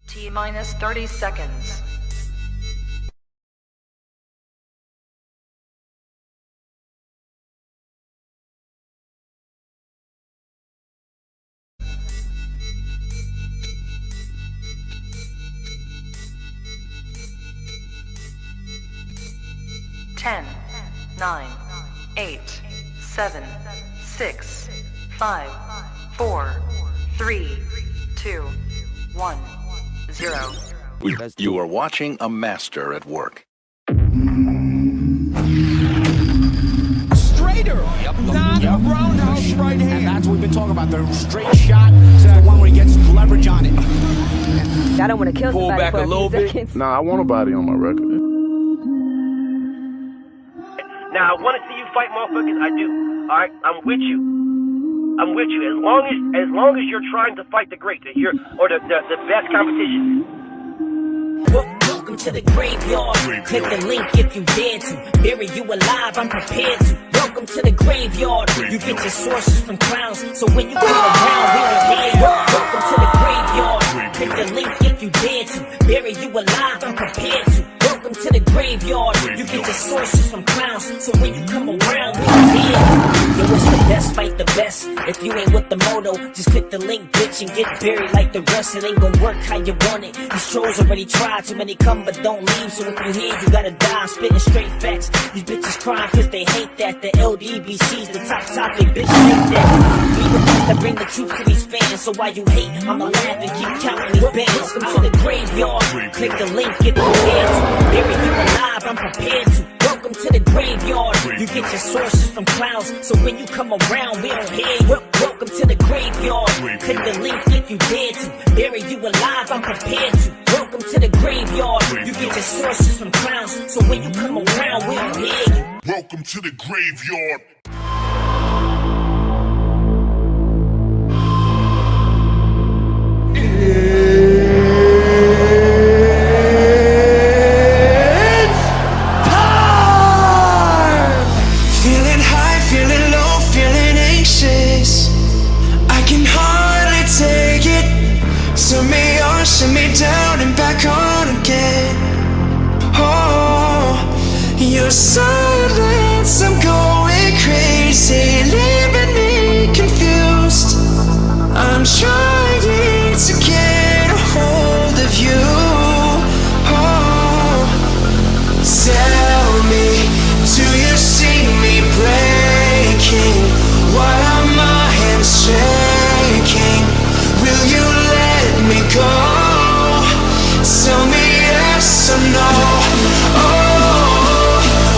T minus 30 seconds. Ten, 9, 8, 7, 6, 5, 4, 3, 2, 1, 0. You are watching a master at work. Straighter, not a roundhouse right hand. And that's what we've been talking about. The straight shot is the one where he gets leverage on it. I don't want to kill Pull somebody back for a little bit. seconds. Nah, I want a body on my record. Now, I want to see you fight motherfuckers. I do. All right, I'm with you. I'm with you. As long as you're trying to fight the great, the best competition. Welcome to the graveyard. Click the link if you dare to. Bury you alive, I'm prepared to. Welcome to the graveyard. You get your sources from clowns, so when you come around, we don't hear you. Welcome to the graveyard. Click the link if you dare to. Bury you alive, I'm prepared to. Welcome to the graveyard. You get your sources from clowns, so when you come around, we don't hear you. Yo, it's the best, fight the best. If you ain't with the moto, just click the link, bitch, and get buried like the rest. It ain't gonna work how you want it. These trolls already tried, too many come but don't leave. So if you here, you gotta die. I'm spitting straight facts. These bitches crying cause they hate that. The LDBC's the top topic, bitch, hate that. We the ones that bring the truth to these fans. So why you hate, I'ma laugh and keep counting these bands. Welcome to the graveyard. Click the link, get the dance. Bury you alive, I'm prepared to. Welcome to the graveyard. You get your sources from clowns, so when you come around, we don't hear you. Welcome to the graveyard. Click the link if you dare to. Bury you alive, I'm prepared to. Welcome to the graveyard. You get your sources from clowns, so when you come around, we don't hear you. Welcome to the graveyard. Shut me down and back on again. Oh, your silence, I'm going crazy, leaving me confused. I'm trying to get a hold of you. Oh, tell me, do you see me breaking? Why are my hands shaking? Will you let me go? Tell me yes or no. Oh,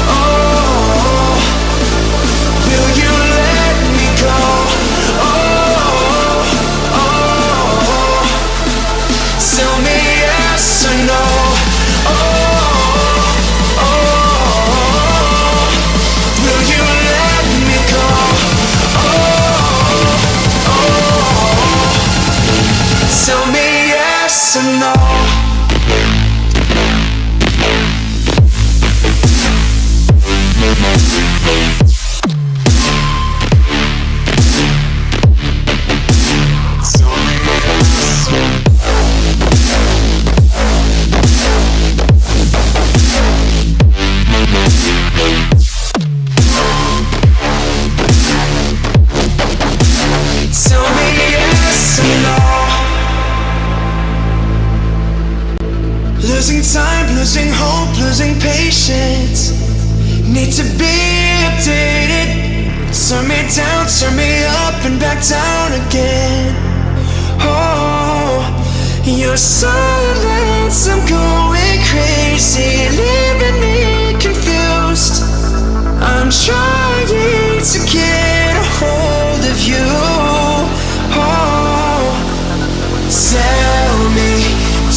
oh, will you let me go? Oh, oh, tell me yes or no. Oh, oh, will you let me go? Oh, oh, tell me yes or no. Losing time, losing hope, losing patience. Need to be updated. Turn me down, turn me up and back down again. Oh, your silence, I'm going crazy, leaving me confused. I'm trying to get a hold of you. Oh, tell me,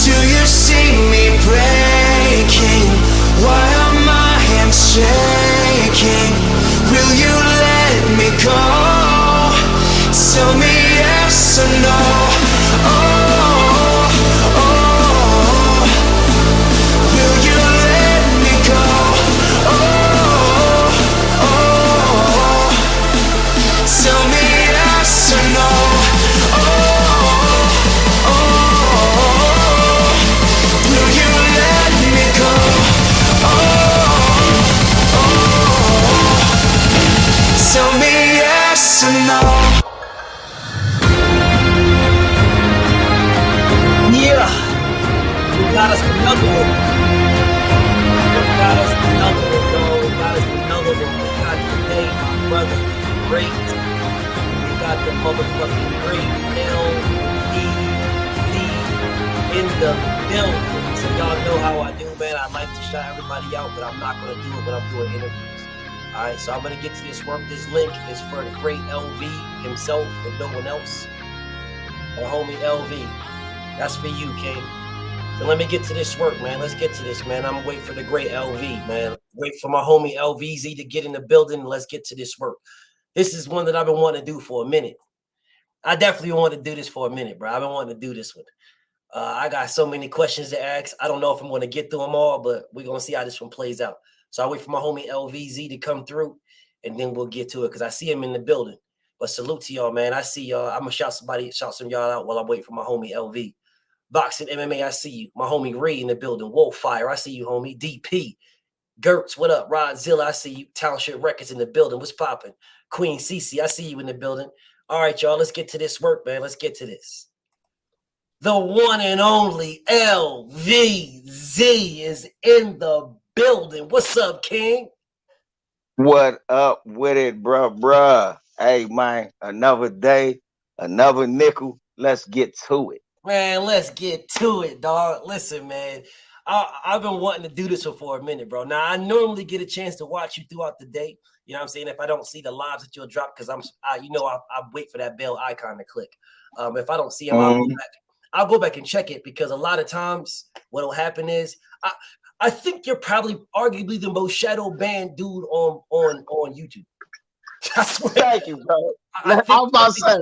do you see me breaking? Why are my hands shaking? Will you let me go? Tell me yes or no. Oh, oh, will you let me go? Oh, oh, another one. Got us another one, bro. Got us another one. We got today, my brother, great. We got the motherfucking great LVZ in the building. So y'all know how I do, man. I like to shout everybody out, but I'm not gonna do it when I'm doing interviews. All right, so I'm gonna get to this work. This link is for the great LV himself and no one else. Our homie LV. That's for you, King. So let me get to this work, man. Let's get to this, man. I'm waiting for the great LV, man. Wait for my homie LVZ to get in the building. Let's get to this work. This is one that I've been wanting to do for a minute. I definitely want to do this for a minute, bro. I've been wanting to do this one. I got so many questions to ask. I don't know if I'm going to get through them all, but we're going to see how this one plays out. So I wait for my homie LVZ to come through, and then we'll get to it because I see him in the building. But salute to y'all, man. I see y'all. I'm going to shout some y'all out while I wait for my homie LV. Boxing MMA, I see you. My homie Ray in the building. Wolffire, I see you, homie. DP. Gertz, what up? Rodzilla, I see you. Township Records in the building. What's popping? Queen Cece, I see you in the building. All right, y'all, let's get to this work, man. Let's get to this. The one and only LVZ is in the building. What's up, King? What up with it, bruh? Hey, man, another day, another nickel. Let's get to it. Man, let's get to it, dog. Listen, man, I've been wanting to do this for a minute, bro. Now, I normally get a chance to watch you throughout the day. You know what I'm saying? If I don't see the lives that you'll drop, because I wait for that bell icon to click. If I don't see them, I'll go back and check it, because a lot of times what'll happen is I think you're probably arguably the most shadow banned dude on YouTube. I swear. Thank you, bro. I was about to say,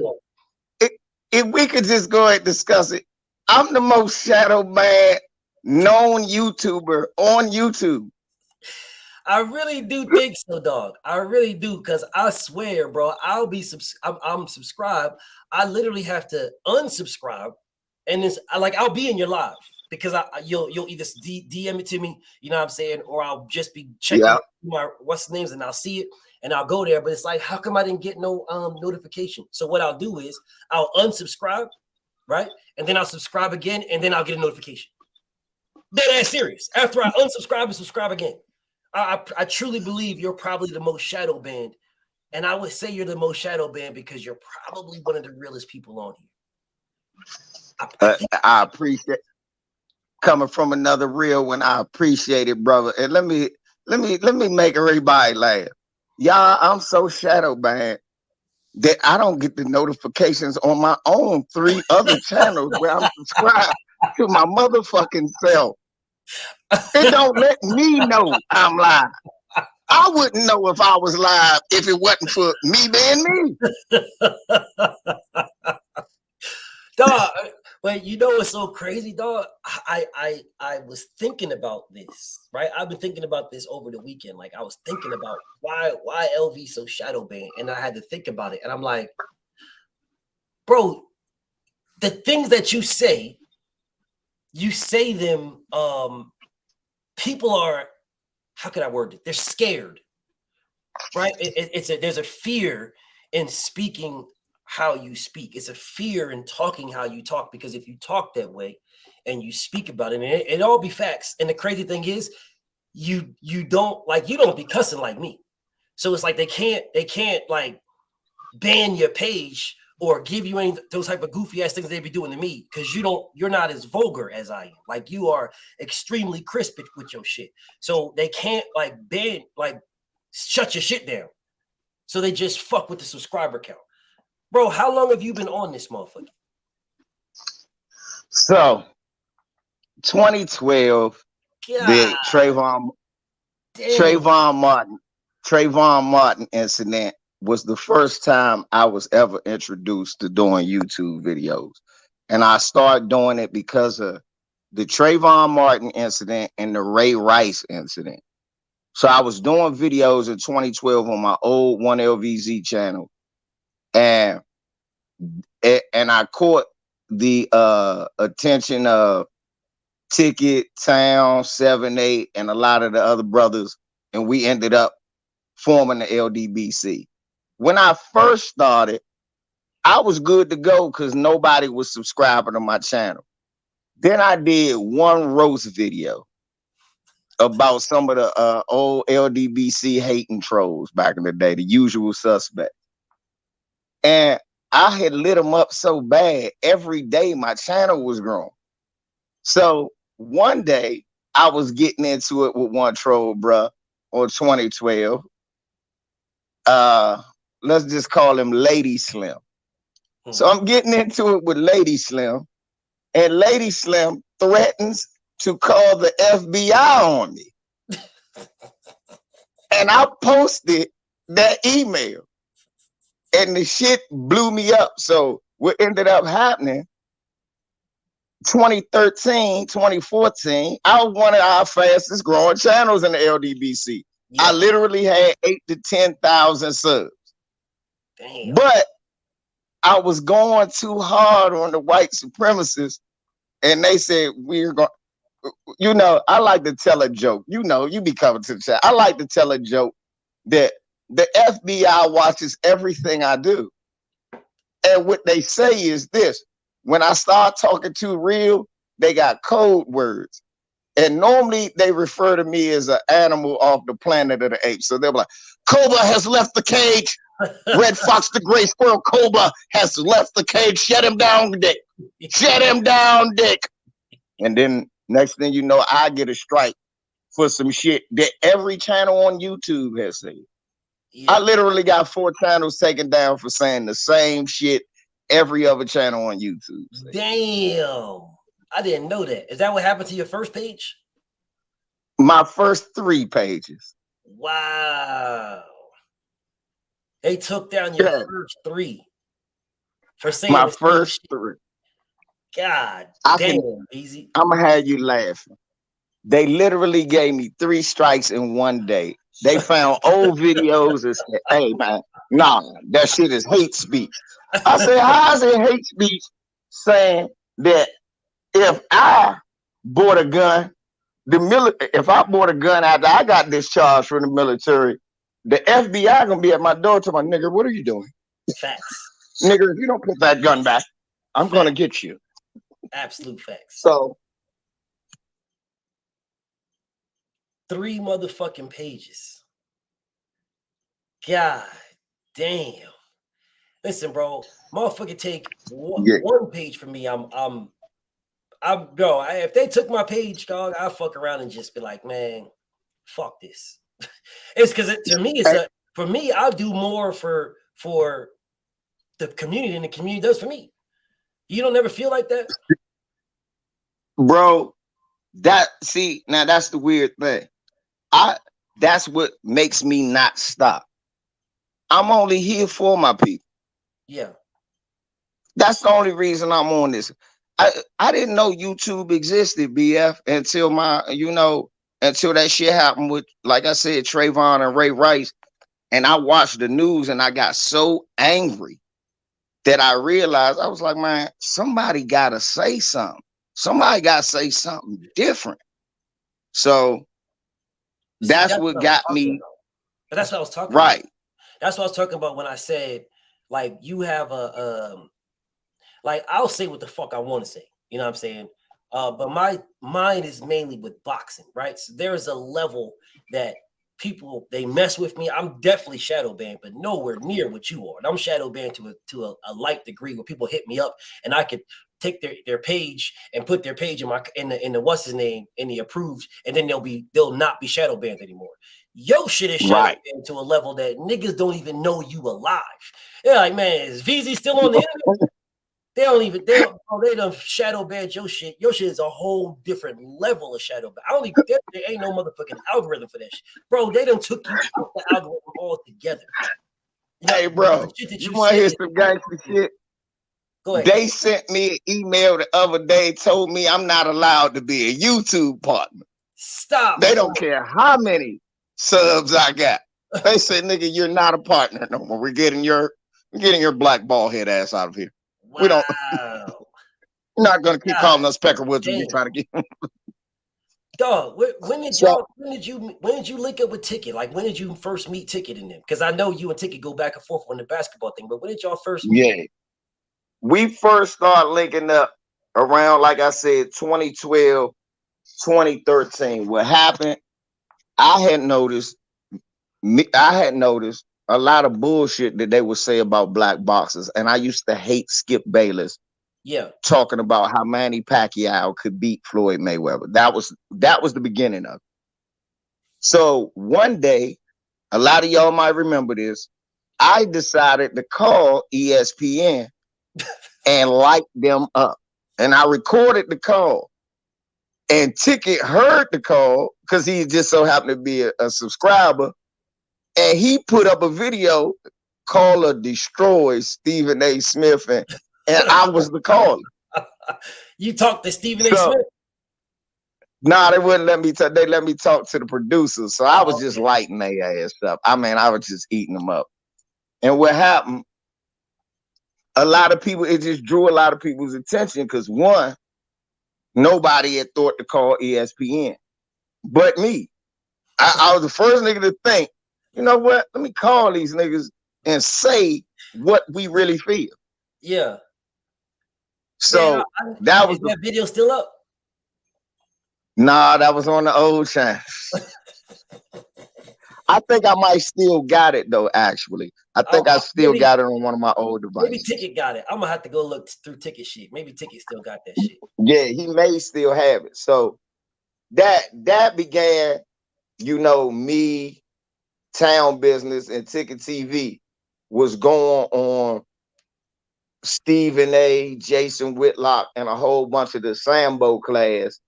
if we could just go ahead and discuss it, I'm the most shadow banned known YouTuber on YouTube. I really do think so, dog. I really do, because I swear, bro, I'm subscribed. I literally have to unsubscribe, and it's like I'll be in your live because you'll either DM it to me, you know what I'm saying, or I'll just be checking my what's the names and I'll see it and I'll go there. But it's like, how come I didn't get no notification? So what I'll do is I'll unsubscribe, right, and then I'll subscribe again, and then I'll get a notification. Dead ass serious. After I unsubscribe and subscribe again. I truly believe you're probably the most shadow banned, and I would say you're the most shadow banned because you're probably one of the realest people on here. I appreciate coming from another real one. I appreciate it, brother. And let me make everybody laugh. Y'all, I'm so shadow banned that I don't get the notifications on my own 3 other channels where I'm subscribed to my motherfucking self. It don't let me know I'm live. I wouldn't know if I was live if it wasn't for me being me. Dog, but you know what's so crazy, dog? I was thinking about this, right? I've been thinking about this over the weekend. Like, I was thinking about why LV so shadow banned, and I had to think about it. And I'm like, bro, the things that you say them, people are, how can I word it? They're scared, right? There's a fear in speaking how you speak. It's a fear in talking how you talk, because if you talk that way and you speak about it, and it all be facts. And the crazy thing is, you don't be cussing like me. So it's like they can't like ban your page or give you any those type of goofy ass things they be doing to me, because you're not as vulgar as I am. Like, you are extremely crisp with your shit. So they can't like ban, like shut your shit down. So they just fuck with the subscriber count. Bro, how long have you been on this motherfucker? So 2012, the Trayvon Martin incident was the first time I was ever introduced to doing YouTube videos. And I started doing it because of the Trayvon Martin incident and the Ray Rice incident. So I was doing videos in 2012 on my old 1LVZ channel. And I caught the attention of Ticket, Town, 7-8, and a lot of the other brothers. And we ended up forming the LDBC. When I first started, I was good to go because nobody was subscribing to my channel. Then I did one roast video about some of the old LDBC hating trolls back in the day, the usual suspect. And I had lit them up so bad, every day my channel was growing. So one day I was getting into it with one troll, bruh, on 2012. Let's just call him Lady Slim. So I'm getting into it with Lady Slim, and Lady Slim threatens to call the FBI on me. And I posted that email, and the shit blew me up. So what ended up happening, 2013, 2014, I was one of our fastest growing channels in the LDBC. Yeah. I literally had 8,000 to 10,000 subs. Damn. But I was going too hard on the white supremacists, and they said, we're going, you know, I like to tell a joke. You know, you be coming to the chat. I like to tell a joke that the FBI watches everything I do. And what they say is this: when I start talking too real, they got code words. And normally they refer to me as an animal off the planet of the apes. So they'll be like, Cobra has left the cage. Red Fox the Gray Squirrel Cobra has left the cage. Shut him down, Dick. Shut him down, Dick. And then next thing you know, I get a strike for some shit that every channel on YouTube has said. Yeah. I literally got 4 channels taken down for saying the same shit every other channel on YouTube said. Damn. I didn't know that. Is that what happened to your first page? My first 3 pages. Wow. They took down your first 3 for saying my first 3. God damn, easy. I'm gonna have you laughing. They literally gave me 3 strikes in one day. They found old videos and said, hey man, nah, that shit is hate speech. I said, how is it hate speech saying that if I bought a gun, if I bought a gun after I got discharged from the military, the FBI gonna be at my door to my nigga, what are you doing? Facts. Nigga, if you don't put that gun back, I'm gonna get you. Absolute facts. So 3 motherfucking pages. God damn. Listen, bro, motherfucker take one page from me. If they took my page, dog, I'll fuck around and just be like, man, fuck this. It's because to me, for me, I'll do more for the community than the community does for me. You don't ever feel like that? Bro, now that's the weird thing. That's what makes me not stop. I'm only here for my people. Yeah. That's the only reason I'm on this. I didn't know YouTube existed, BF, until until that shit happened with, like I said, Trayvon and Ray Rice. And I watched the news and I got so angry that I realized, I was like, man, somebody gotta say something. Somebody gotta say something different. So that's what got me. But that's what I was talking about. Right. That's what I was talking about when I said, like, you have like, I'll say what the fuck I want to say. You know what I'm saying? But my mind is mainly with boxing, right? So there's a level that people, they mess with me. I'm definitely shadow banned, but nowhere near what you are. And I'm shadow banned to a light degree where people hit me up and I could take their page and put their page in the what's his name in the approved, and then they'll not be shadow banned anymore. Yo shit is shadow banned to a level that niggas don't even know you alive. They're like, man, is VZ still on the internet? They don't shadow ban your shit. Your shit is a whole different level of shadow ban. There ain't no motherfucking algorithm for that shit. Bro, they done took you out the algorithm altogether. Hey, bro, you want to hear some gangster shit? Go ahead. They sent me an email the other day, told me I'm not allowed to be a YouTube partner. Stop. They don't care how many subs I got. They said, nigga, you're not a partner no more. We're getting your black ball head ass out of here. Wow. We're not gonna keep calling us Peckerwoods when we try to get Dog, when did you link up with Ticket? Like, when did you first meet Ticket in them? Because I know you and Ticket go back and forth on the basketball thing, but when did y'all first meet? Yeah. We first started linking up around, like I said, 2012, 2013. What happened? I had noticed a lot of bullshit that they would say about black boxers, and I used to hate Skip Bayless Yeah. talking about how Manny Pacquiao could beat Floyd Mayweather. That was the beginning of it. So one day, a lot of y'all might remember this, I decided to call ESPN and light them up. And I recorded the call. And Ticket heard the call because he just so happened to be a subscriber. And he put up a video, caller destroys Stephen A. Smith, and I was the caller. You talked to Stephen A. Smith? Nah, they wouldn't let me talk. They let me talk to the producers. So I was just lighting their ass up. I mean, I was just eating them up. And what happened, a lot of people, it just drew a lot of people's attention because one, nobody had thought to call ESPN but me. I was the first nigga to think, you know what? Let me call these niggas and say what we really feel. Yeah. So man, that was that video still up? Nah, that was on the old channel. I think I might still got it though. Actually, I think I still got it on one of my old devices. Maybe Ticket got it. I'm gonna have to go look through Ticket sheet. Maybe Ticket still got that shit. Yeah, he may still have it. So that began, you know, me, Town Business, and Ticket TV was going on Stephen A., Jason Whitlock, and a whole bunch of the Sambo class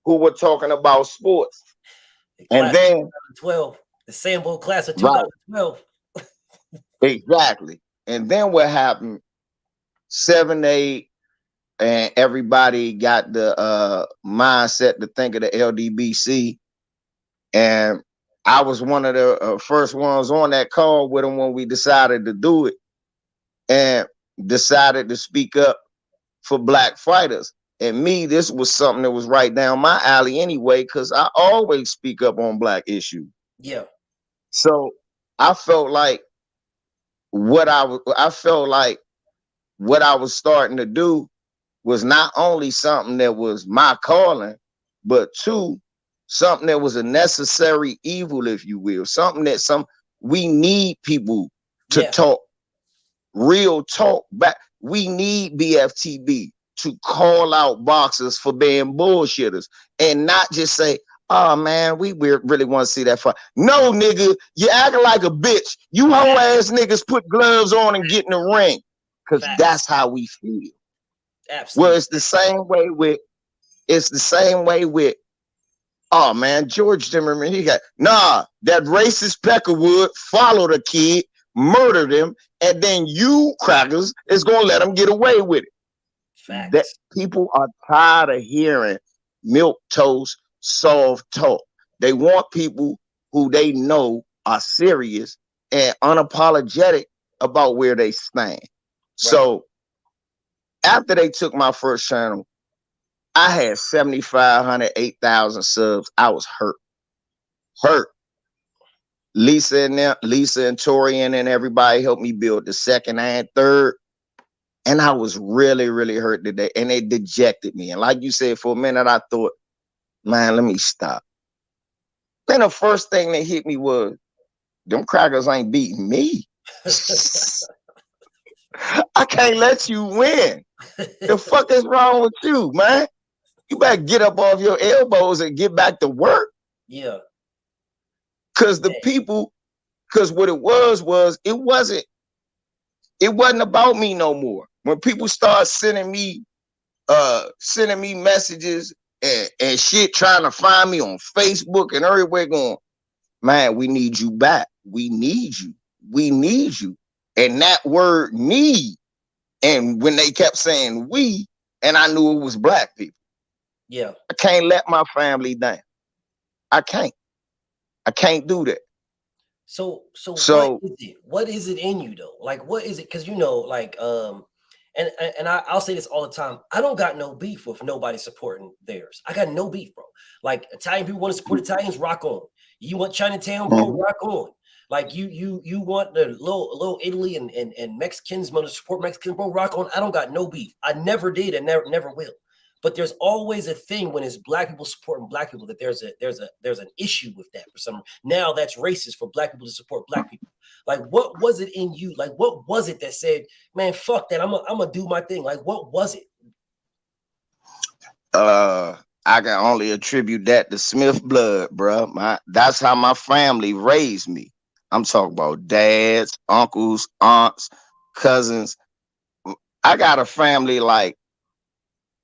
who were talking about sports. And then 2012, the Sambo class of 2012. Right. Exactly. And then what happened? 7, 8, and everybody got the mindset to think of the LDBC. And I was one of the first ones on that call with them when we decided to do it, and decided to speak up for black fighters. And me, this was something that was right down my alley anyway, because I always speak up on black issues. Yeah. So I felt like what I was starting to do was not only something that was my calling, but two, something that was a necessary evil, if you will, something that we need people to talk, real talk back. We need BFTB to call out boxers for being bullshitters and not just say, oh man, we really want to see that fight. No, nigga, you acting like a bitch. You hoe ass niggas put gloves on and get in the ring. Because that's how we feel. Absolutely. Well, it's the same way with, oh man, George Zimmerman, he got, nah, that racist Peckerwood followed a kid, murdered him, and then you crackers is gonna let him get away with it. Facts. That people are tired of hearing milk toast, soft talk. They want people who they know are serious and unapologetic about where they stand. Right. So after they took my first channel, I had 7,500, 8,000 subs. I was hurt. Lisa and Torian and everybody helped me build the second and third. And I was really, really hurt today. And they dejected me. And like you said, for a minute, I thought, man, let me stop. Then the first thing that hit me was, them crackers ain't beating me. I can't let you win. The fuck is wrong with you, man? You better get up off your elbows and get back to work. Yeah. Because what it was it wasn't about me no more. When people start sending me messages and shit, trying to find me on Facebook and everywhere, going, man, we need you back. We need you. We need you. And that word need, and when they kept saying we, and I knew it was black people. Yeah. I can't let my family down. I can't do that. So what is it in you though? Like, what is it? Because you know, like, and I'll say this all the time. I don't got no beef with nobody supporting theirs. I got no beef, bro. Like, Italian people want to support Italians, rock on. You want Chinatown, bro, rock on. Like you want the little Italy and Mexicans want to support Mexicans, bro. Rock on. I don't got no beef. I never did and never will. But there's always a thing when it's black people supporting black people that there's an issue with that for some. Now that's racist for black people to support black people. Like, what was it in you? Like, what was it that said, man, fuck that. I'm gonna do my thing. Like, what was it? I can only attribute that to Smith blood, bro. That's how my family raised me. I'm talking about dads, uncles, aunts, cousins. I got a family like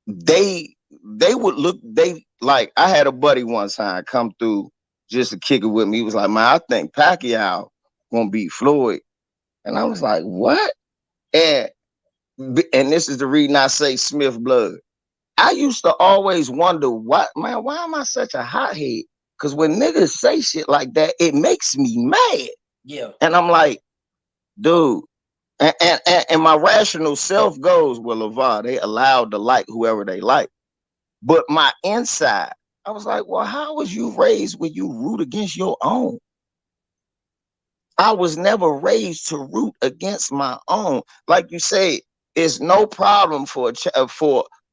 they would look, like I had a buddy one time come through just to kick it with me. He was like, man, I think Pacquiao gonna beat Floyd. And I was like, what? And this is the reason I say Smith blood. I used to always wonder, why am I such a hothead? Because when niggas say shit like that, it makes me mad. Yeah. And I'm like, dude, and my rational self goes, well, LeVar, they allowed to like whoever they like. But my inside, I was like, well, how was you raised when you root against your own? I was never raised to root against my own. Like you said, it's no problem for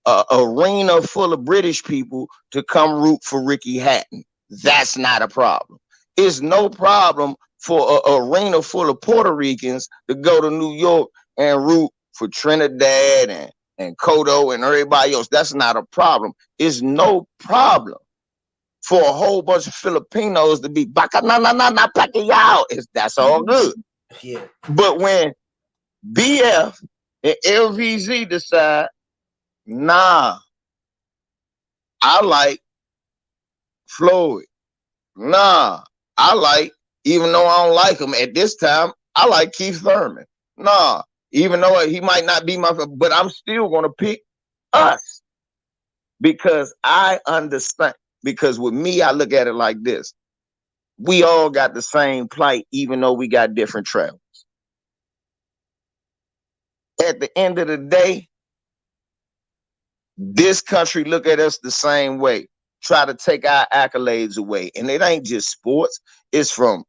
a arena full of British people to come root for Ricky Hatton. That's not a problem. It's no problem for an arena full of Puerto Ricans to go to New York and root for Trinidad and Kodo and everybody else. That's not a problem. It's no problem for a whole bunch of Filipinos to be Pacquiao. That's all good. Yeah. But when BF and LVZ decide, nah, I like Floyd. Nah, I like, even though I don't like him at this time, I like Keith Thurman. Nah, even though he might not be but I'm still going to pick us because I understand. Because with me, I look at it like this. We all got the same plight, even though we got different travels. At the end of the day, this country look at us the same way, try to take our accolades away. And it ain't just sports. It's from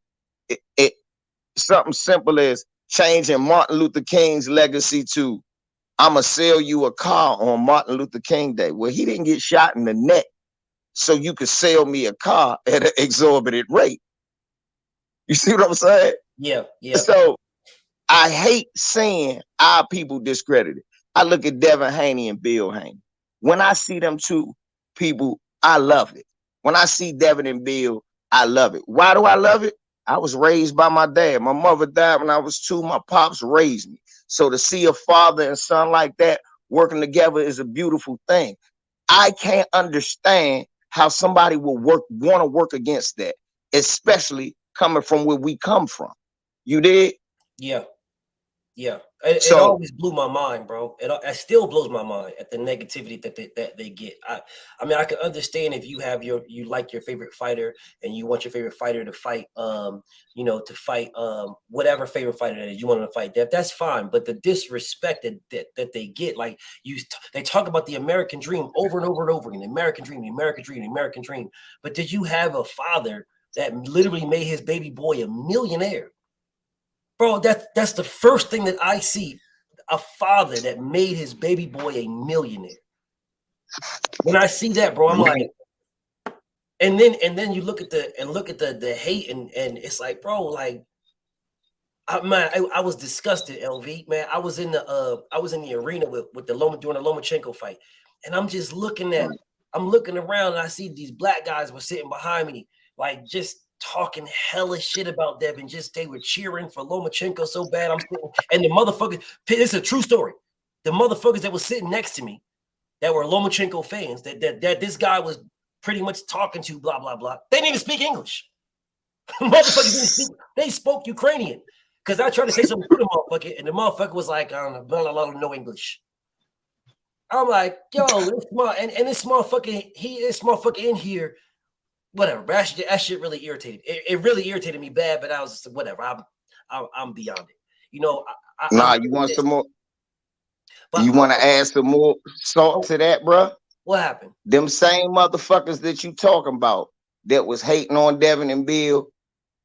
something simple as changing Martin Luther King's legacy to, I'm going to sell you a car on Martin Luther King Day. Well, he didn't get shot in the neck, so you could sell me a car at an exorbitant rate. You see what I'm saying? Yeah, yeah. So I hate seeing our people discredited. I look at Devin Haney and Bill Haney. When I see them two people, I love it. When I see Devin and Bill, I love it. Why do I love it? I was raised by my dad. My mother died when I was 2. My pops raised me. So to see a father and son like that working together is a beautiful thing. I can't understand how somebody will want to work against that, especially coming from where we come from. You did? Yeah. Yeah. It always blew my mind, bro. It still blows my mind at the negativity that they get. I mean, I can understand if you have you like your favorite fighter and you want your favorite fighter to fight, whatever favorite fighter that is you want to fight. That's fine. But the disrespect that they get, like they talk about the American dream over and over and over again, the American dream, the American dream, the American dream. But did you have a father that literally made his baby boy a millionaire? Bro, that's the first thing that I see, a father that made his baby boy a millionaire. When I see that, bro, I'm like, and then you look at the hate and it's like, bro, like, I was disgusted, LV, man. I was in the arena with the Loma during the Lomachenko fight, and I'm just looking around and I see these black guys were sitting behind me, like just talking hella shit about Devin. They were cheering for Lomachenko so bad. I'm sitting, and the motherfuckers, it's a true story. The motherfuckers that were sitting next to me that were Lomachenko fans that this guy was pretty much talking to, blah, blah, blah. They didn't even speak English. Motherfuckers didn't speak, they spoke Ukrainian. Because I tried to say something to the motherfucker, and the motherfucker was like, I don't know, blah, blah, blah, no English. I'm like, yo, this motherfucker in here, whatever, but that shit really irritated. It really irritated me bad, but I was just whatever. I'm beyond it. You know. You want some more? You want to add some more salt to that, bro? What happened? Them same motherfuckers that you talking about that was hating on Devin and Bill,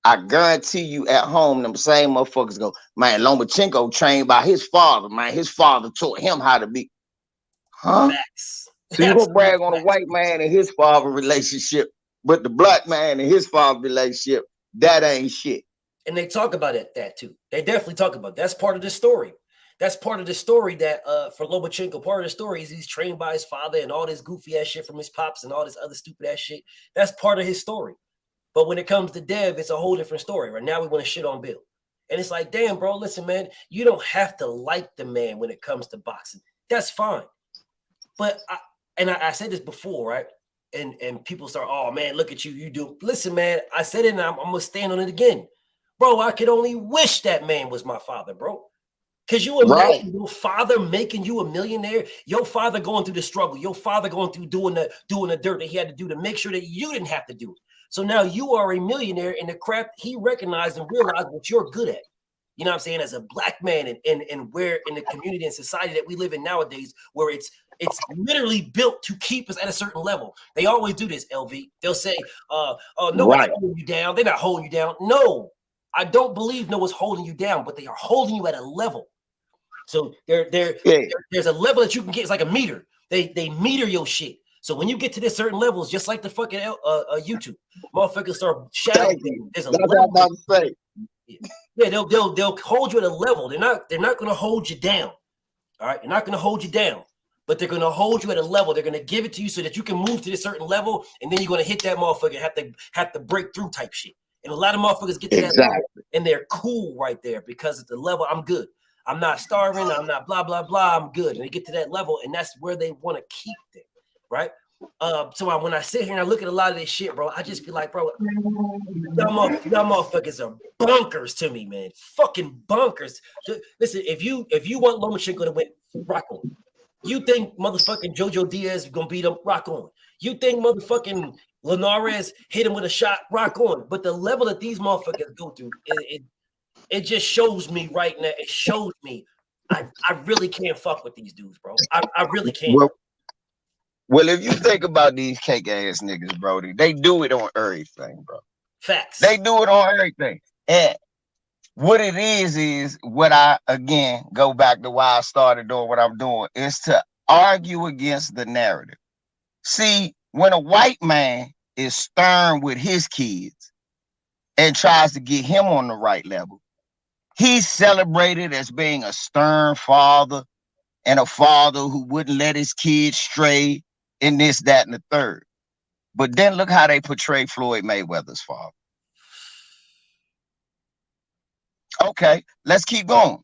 I guarantee you at home, them same motherfuckers go, man, Lomachenko trained by his father, man. His father taught him how to be. Huh? Facts. So you gonna brag on a white man and his father relationship, but the black man and his father relationship, that ain't shit. And they talk about that too. They definitely talk about it. That's part of the story. That's part of the story that for Lomachenko, part of the story is he's trained by his father and all this goofy ass shit from his pops and all this other stupid ass shit. That's part of his story. But when it comes to Dev, it's a whole different story. Right now, we want to shit on Bill. And it's like, damn, bro, listen, man, you don't have to like the man when it comes to boxing. That's fine. But I said this before, right? And people start, oh, man, look at you. You do. Listen, man, I said it and I'm going to stand on it again. Bro, I could only wish that man was my father, bro. Because you imagine your father making you a millionaire, your father going through the struggle, your father going through doing the dirt that he had to do to make sure that you didn't have to do it. So now you are a millionaire in the crap he recognized and realized what you're good at. You know what I'm saying? As a black man and where in the community and society that we live in nowadays, where it's literally built to keep us at a certain level. They always do this, LV. They'll say, nobody's holding you down. They're not holding you down. No, I don't believe no one's holding you down, but they are holding you at a level. So there's a level that you can get. It's like a meter. They meter your shit. So when you get to this certain levels, just like the fucking YouTube, motherfuckers start shouting. There's a level. Yeah, they'll hold you at a level. They're not going to hold you down. All right, they're not going to hold you down, but they're going to hold you at a level. They're going to give it to you so that you can move to this certain level, and then you're going to hit that motherfucker and have to break through type shit. And a lot of motherfuckers get to that level, and they're cool right there because at the level, I'm good. I'm not starving. I'm not blah blah blah. I'm good. And they get to that level, and that's where they want to keep them. Right. So when I sit here and I look at a lot of this shit, bro, I just be like, bro, y'all motherfuckers are bonkers to me, man. Fucking bonkers. Listen, if you want Lomachenko to win, rock on. You think motherfucking Jojo Diaz is gonna beat him, rock on. You think motherfucking Linares hit him with a shot, rock on. But the level that these motherfuckers go through, it just shows me right now. It shows me I really can't fuck with these dudes, bro. I really can't. Well, if you think about these cake ass niggas, Brody, they do it on everything, bro. Facts. They do it on everything. And what it is what I, again, go back to why I started doing what I'm doing, is to argue against the narrative. See, when a white man is stern with his kids and tries to get him on the right level, he's celebrated as being a stern father and a father who wouldn't let his kids stray in this, that, and the third. But then look how they portray Floyd Mayweather's father. Okay, let's keep going.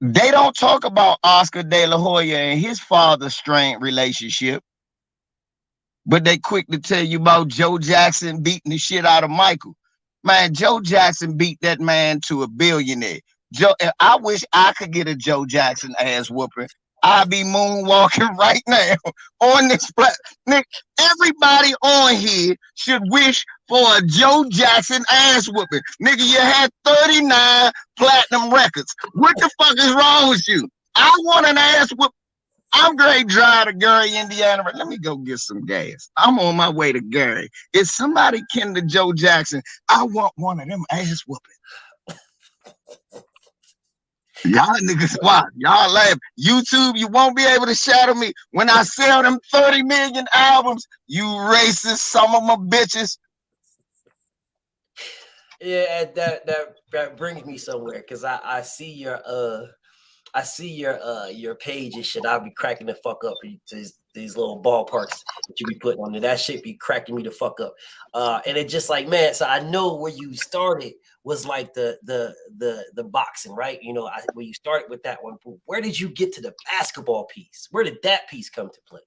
They don't talk about Oscar De La Hoya and his father's strained relationship, but they quick to tell you about Joe Jackson beating the shit out of Michael. Man, Joe Jackson beat that man to a billionaire. I wish I could get a Joe Jackson ass whooping. I'd be moonwalking right now on this platform. Everybody on here should wish for a Joe Jackson ass whooping. Nigga, you had 39 platinum records. What the fuck is wrong with you? I want an ass whoop. I'm great drive to Gary, Indiana. Let me go get some gas. I'm on my way to Gary. If somebody kin to Joe Jackson, I want one of them ass whooping. Y'all niggas, why? Y'all laugh. YouTube, you won't be able to shadow me. When I sell them 30 million albums, you racist, some of my bitches. Yeah, that brings me somewhere because I see your page and shit. I'll be cracking the fuck up these little ballparks that you be putting on there. That shit be cracking me the fuck up. And it just like, man, so I know where you started was like the boxing, right? You know, where you started with that one. Where did you get to the basketball piece? Where did that piece come to play?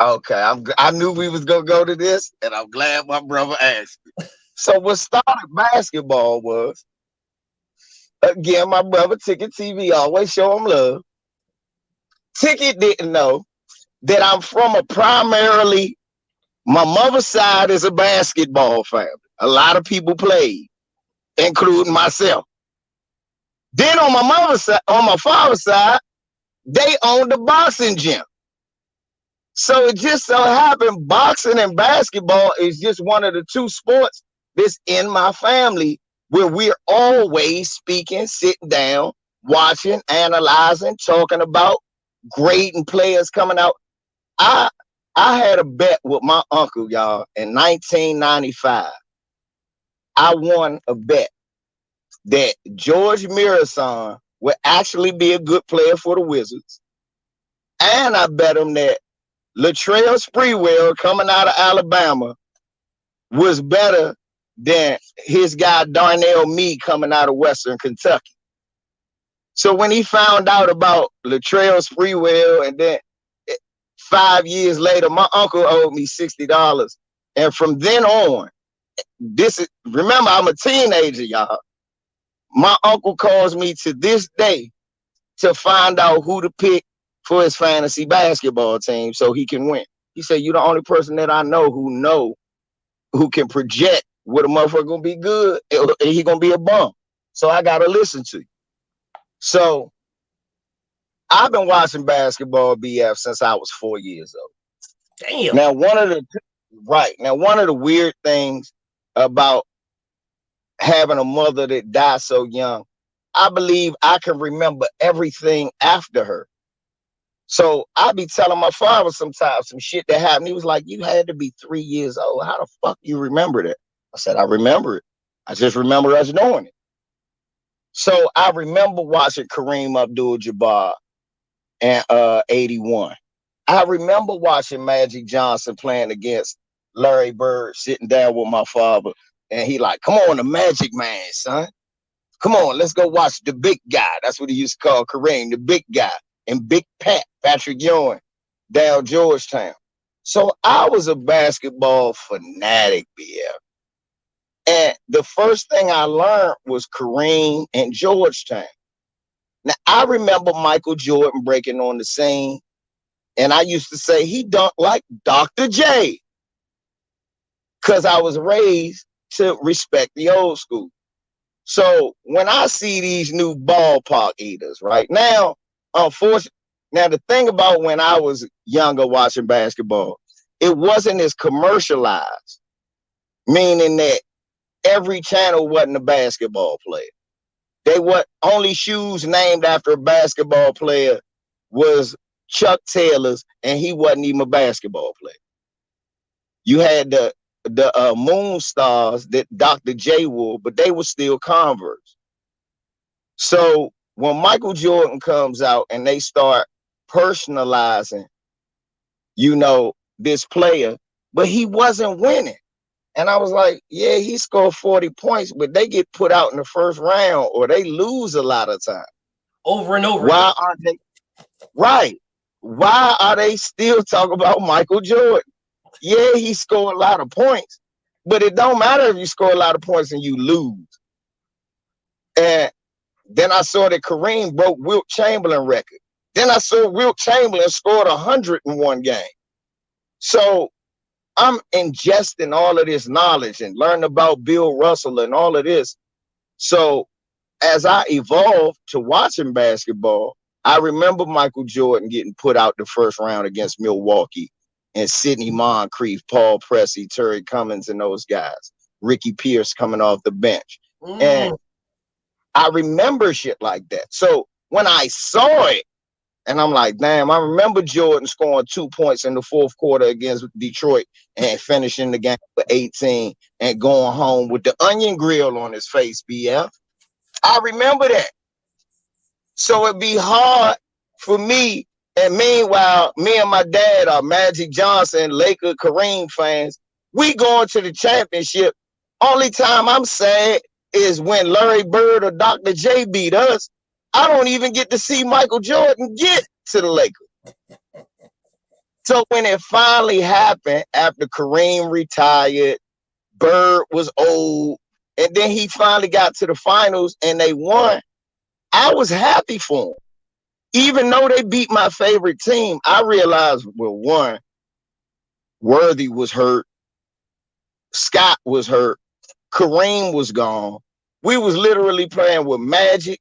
Okay, I knew we was gonna go to this, and I'm glad my brother asked me. So what started basketball was, again, my brother Ticket TV, always show him love. Ticket didn't know that I'm from primarily, my mother's side is a basketball family. A lot of people played, including myself. Then on my mother's side, on my father's side, they owned a boxing gym. So it just so happened boxing and basketball is just one of the two sports this in my family where we're always speaking, sitting down, watching, analyzing, talking about, grading players coming out. I had a bet with my uncle, y'all, in 1995. I won a bet that George Mirasan would actually be a good player for the Wizards. And I bet him that Latrell Sprewell coming out of Alabama was better than his guy Darnell Meade coming out of Western Kentucky. So when he found out about Latrell Sprewell, and then 5 years later, my uncle owed me $60. And from then on, remember, I'm a teenager, y'all. My uncle calls me to this day to find out who to pick for his fantasy basketball team so he can win. He said, "You're the only person that I know who can project what a motherfucker gonna be good and he gonna be a bum. So I gotta listen to you." So I've been watching basketball, BF, since I was 4 years old. Damn. Now, one of the weird things about having a mother that died so young, I believe I can remember everything after her. So I be telling my father sometimes some shit that happened. He was like, "You had to be 3 years old. How the fuck you remember that?" I said, "I remember it. I just remember us doing it." So I remember watching Kareem Abdul-Jabbar in 81. I remember watching Magic Johnson playing against Larry Bird, sitting down with my father, and he like, "Come on, the Magic Man, son. Come on, let's go watch the big guy." That's what he used to call Kareem, the big guy. And Big Patrick Ewing, down Georgetown. So I was a basketball fanatic, BF. And the first thing I learned was Kareem and Georgetown. Now, I remember Michael Jordan breaking on the scene, and I used to say he dunked like Dr. J, because I was raised to respect the old school. So when I see these new ballpark eaters right now, unfortunately, now the thing about when I was younger watching basketball, it wasn't as commercialized, meaning that every channel wasn't a basketball player. They were only shoes named after a basketball player was Chuck Taylor's, and he wasn't even a basketball player. You had the Moon Stars that Dr. J wore, but they were still Converse. So when Michael Jordan comes out and they start personalizing, this player, but he wasn't winning. And I was like, yeah, he scored 40 points, but they get put out in the first round or they lose a lot of time. Over and over. Why aren't they? Right. Why are they still talking about Michael Jordan? Yeah, he scored a lot of points, but it don't matter if you score a lot of points and you lose. And then I saw that Kareem broke Wilt Chamberlain record. Then I saw Wilt Chamberlain scored 101 games. So I'm ingesting all of this knowledge and learning about Bill Russell and all of this. So as I evolved to watching basketball, I remember Michael Jordan getting put out the first round against Milwaukee and Sidney Moncrief, Paul Pressey, Terry Cummings, and those guys. Ricky Pierce coming off the bench. And I remember shit like that. So when I saw it, and I'm like, damn, I remember Jordan scoring 2 points in the fourth quarter against Detroit and finishing the game for 18 and going home with the onion grill on his face, BF. I remember that. So it'd be hard for me. And meanwhile, me and my dad are Magic Johnson, Laker, Kareem fans. We going to the championship. Only time I'm sad is when Larry Bird or Dr. J beat us. I don't even get to see Michael Jordan get to the Lakers. So when it finally happened after Kareem retired, Bird was old, and then he finally got to the finals and they won, I was happy for him. Even though they beat my favorite team, I realized, well, one, Worthy was hurt, Scott was hurt, Kareem was gone. We was literally playing with Magic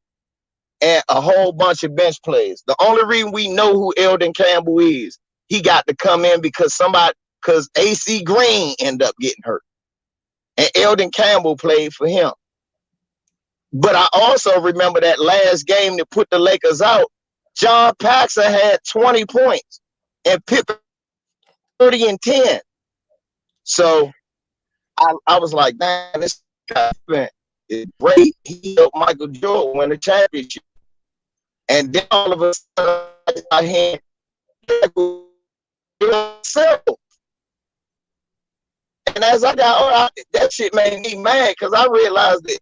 and a whole bunch of bench players. The only reason we know who Eldon Campbell is, he got to come in because AC Green ended up getting hurt. and Eldon Campbell played for him. But I also remember that last game that put the Lakers out. John Paxson had 20 points and Pippen 30 and 10. So I was like, man, this guy is great. He helped Michael Jordan win the championship. And then all of a sudden, I had himself. And as I got older, that shit made me mad because I realized that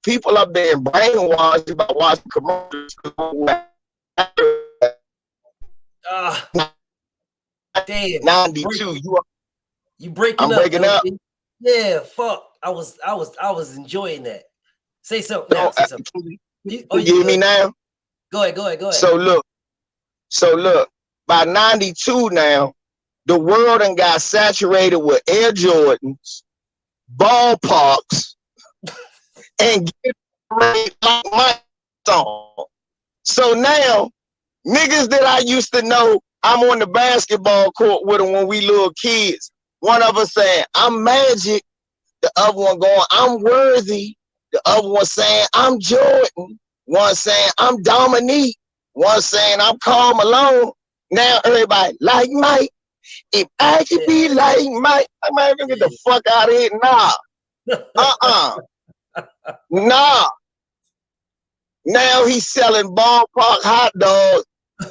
people are being brainwashed about watching commercials. Damn. 92. You breaking I'm up. breaking up. Yeah, fuck. I was enjoying that. Say something now. Say something. You hear me now? Go ahead. So look, by 92 now, the world done got saturated with Air Jordans, ballparks, and get like my song. So now, niggas that I used to know, I'm on the basketball court with them when we little kids. One of us saying, I'm Magic. The other one going, I'm Worthy. The other one saying, I'm Jordan. One saying, I'm Dominique. One saying, I'm Karl Malone. Now everybody, like Mike. If I could be like Mike, I'm not gonna get the fuck out of here. Nah. Nah. Now he's selling ballpark hot dogs.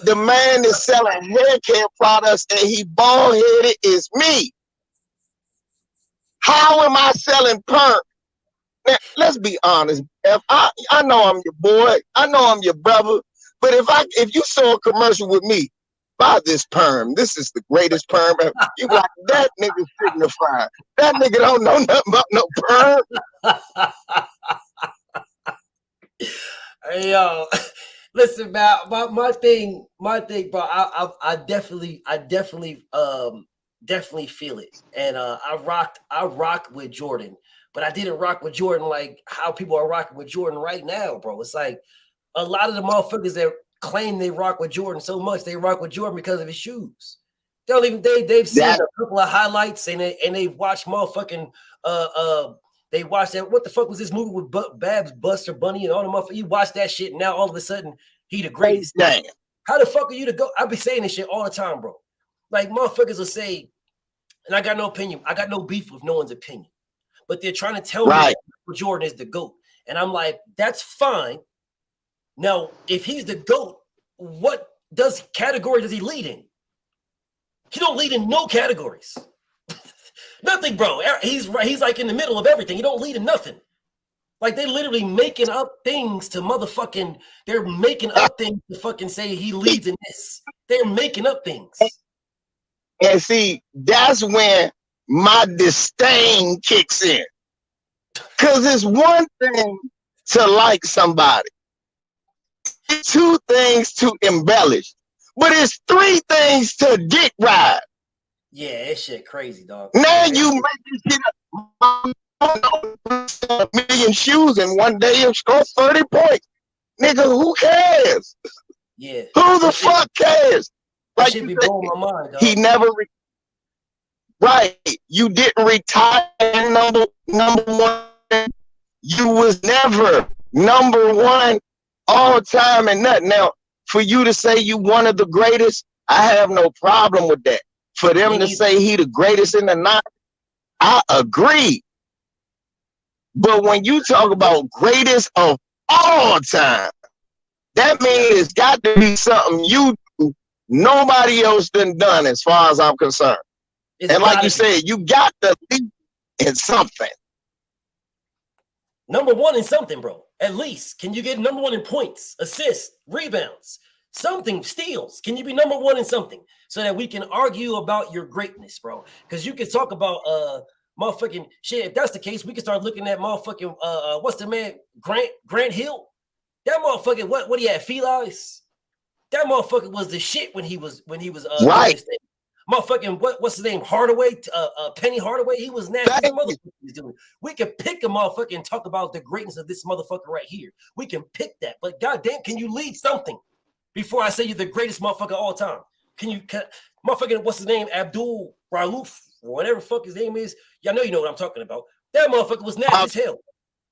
The man is selling hair care products and he bald-headed is me. How am I selling perm? Now, let's be honest. If I know I'm your boy, I know I'm your brother, but if you saw a commercial with me, buy this perm. This is the greatest perm ever. You like that nigga signifying. That nigga don't know nothing about no perm. Hey yo, listen, man. My thing, bro. I definitely feel it, and I rock with Jordan, but I didn't rock with Jordan like how people are rocking with Jordan right now, bro. It's like a lot of the motherfuckers that claim they rock with Jordan so much, they rock with Jordan because of his shoes. They don't even they've seen a couple of highlights and they've watched motherfucking they watched that. What the fuck was this movie with Babs, Buster Bunny, and all the motherfuckers? You watch that shit, and now all of a sudden he the greatest. Damn. How the fuck are you to go? I be saying this shit all the time, bro. Like motherfuckers will say, and I got no opinion. I got no beef with no one's opinion, but they're trying to tell me that Jordan is the GOAT, and I'm like, that's fine. Now, if he's the GOAT, what category does he lead in? He don't lead in no categories. Nothing, bro. He's like in the middle of everything. He don't lead in nothing. Like they literally making up things to motherfucking. They're making up things to fucking say he leads in this. They're making up things. And see, that's when my disdain kicks in. Cause it's one thing to like somebody. It's two things to embellish. But it's three things to dick ride. Yeah, that shit crazy, dog. Now you make this shit a million shoes in one day and score 30 points. Nigga, who cares? Yeah. Who the fuck cares? That should be blowing my mind, dog. He never you didn't retire number one. You was never number one all time and nothing. Now, for you to say you one of the greatest, I have no problem with that. For them to say he the greatest in the night, I agree. But when you talk about greatest of all time, that means it's got to be something you do nobody else done as far as I'm concerned. And like you said, you got to lead in something. Number one in something, bro. At least. Can you get number one in points, assists, rebounds, something, steals? Can you be number one in something so that we can argue about your greatness, bro? Because you can talk about motherfucking shit. If that's the case, we can start looking at motherfucking what's the man? Grant Hill? That motherfucking what he had, Felix? That motherfucker was the shit when he was right. Motherfucking what's his name? Hardaway, Penny Hardaway. He was nasty. We can pick a motherfucker and talk about the greatness of this motherfucker right here. We can pick that, but goddamn, can you lead something before I say you're the greatest motherfucker of all time? Motherfucking what's his name? Abdul Rauf or whatever fuck his name is. Y'all know you know what I'm talking about. That motherfucker was nasty as hell.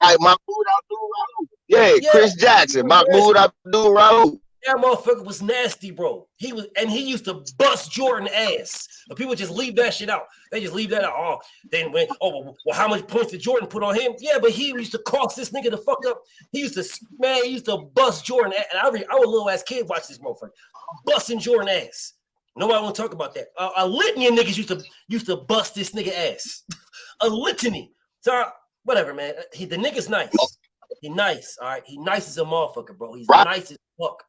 Like Mahmoud Abdul-Rauf. Yeah, Chris Jackson. Mahmoud Abdul-Rauf. That motherfucker was nasty, bro. He used to bust Jordan ass. But people just leave that shit out. They just leave that out. Well, how much points did Jordan put on him? Yeah, but he used to cost this nigga the fuck up. He used to bust Jordan ass. And I was a little ass kid watch this motherfucker busting Jordan ass. Nobody want to talk about that. A litany of niggas used to bust this nigga ass. A litany. So whatever, man. The nigga's nice. He nice, all right. He nice as a motherfucker, bro. He's nice as fuck.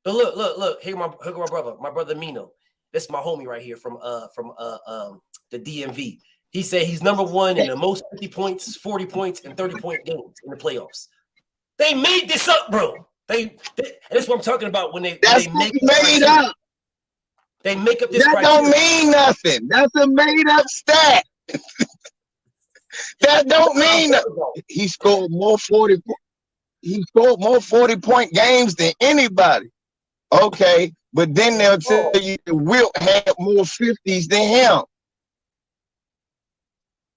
But look. Here my brother Mino. This is my homie right here from the DMV. He said he's number one in the most 50 points, 40 points, and 30-point games in the playoffs. They made this up, bro. That's what I'm talking about when they make made up. They make up this. That criteria. Don't mean nothing. That's a made up stat. That don't mean nothing. He scored more 40. He scored more 40-point games than anybody. Okay, but then they'll tell you that Wilt had more 50s than him.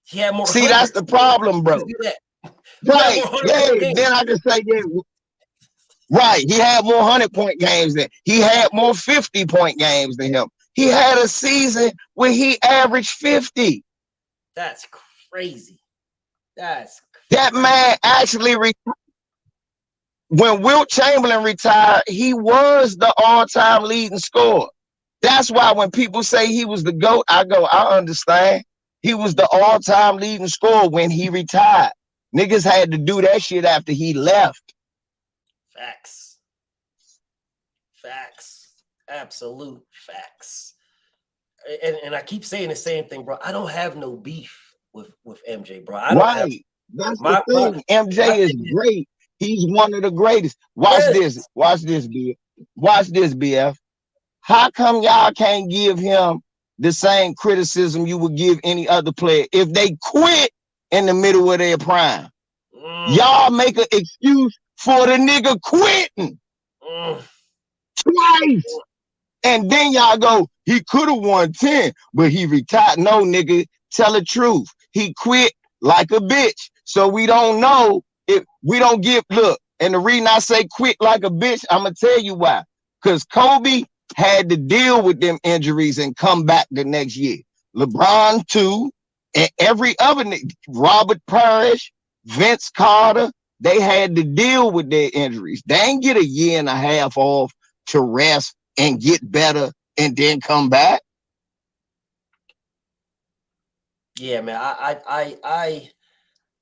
He had more. See, that's the problem, bro. Right? Yeah. Then I can say, yeah. Right, he had more 100-point games than he had more 50-point games than him. He had a season where he averaged 50. That's crazy. That man actually when Wilt Chamberlain retired, he was the all-time leading scorer. That's why when people say he was the GOAT, I understand. He was the all-time leading scorer when he retired. Niggas had to do that shit after he left. Facts. Absolute facts. And I keep saying the same thing, bro. I don't have no beef with MJ, bro. That's the thing. MJ is great. He's one of the greatest. Watch this, BF. Watch this, BF. How come y'all can't give him the same criticism you would give any other player if they quit in the middle of their prime? Y'all make an excuse for the nigga quitting twice. And then y'all go, he could have won 10, but he retired. No, nigga, tell the truth. He quit like a bitch. So we don't know if we don't give, look, and the reason I say quit like a bitch, I'm going to tell you why. Because Kobe had to deal with them injuries and come back the next year. LeBron too, and every other nigga, Robert Parrish, Vince Carter, they had to deal with their injuries. They ain't get a year and a half off to rest and get better and then come back. Yeah, man.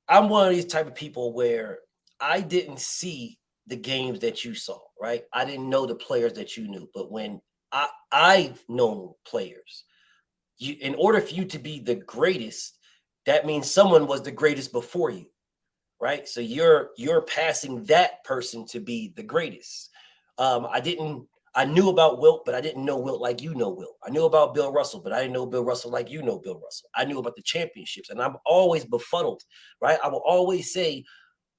I'm one of these type of people where I didn't see the games that you saw, right? I didn't know the players that you knew. But when I've known players, in order for you to be the greatest, that means someone was the greatest before you, right? So you're passing that person to be the greatest. I knew about Wilt, but I didn't know Wilt like you know Wilt. I knew about Bill Russell, but I didn't know Bill Russell like you know Bill Russell. I knew about the championships, and I'm always befuddled, right? I will always say,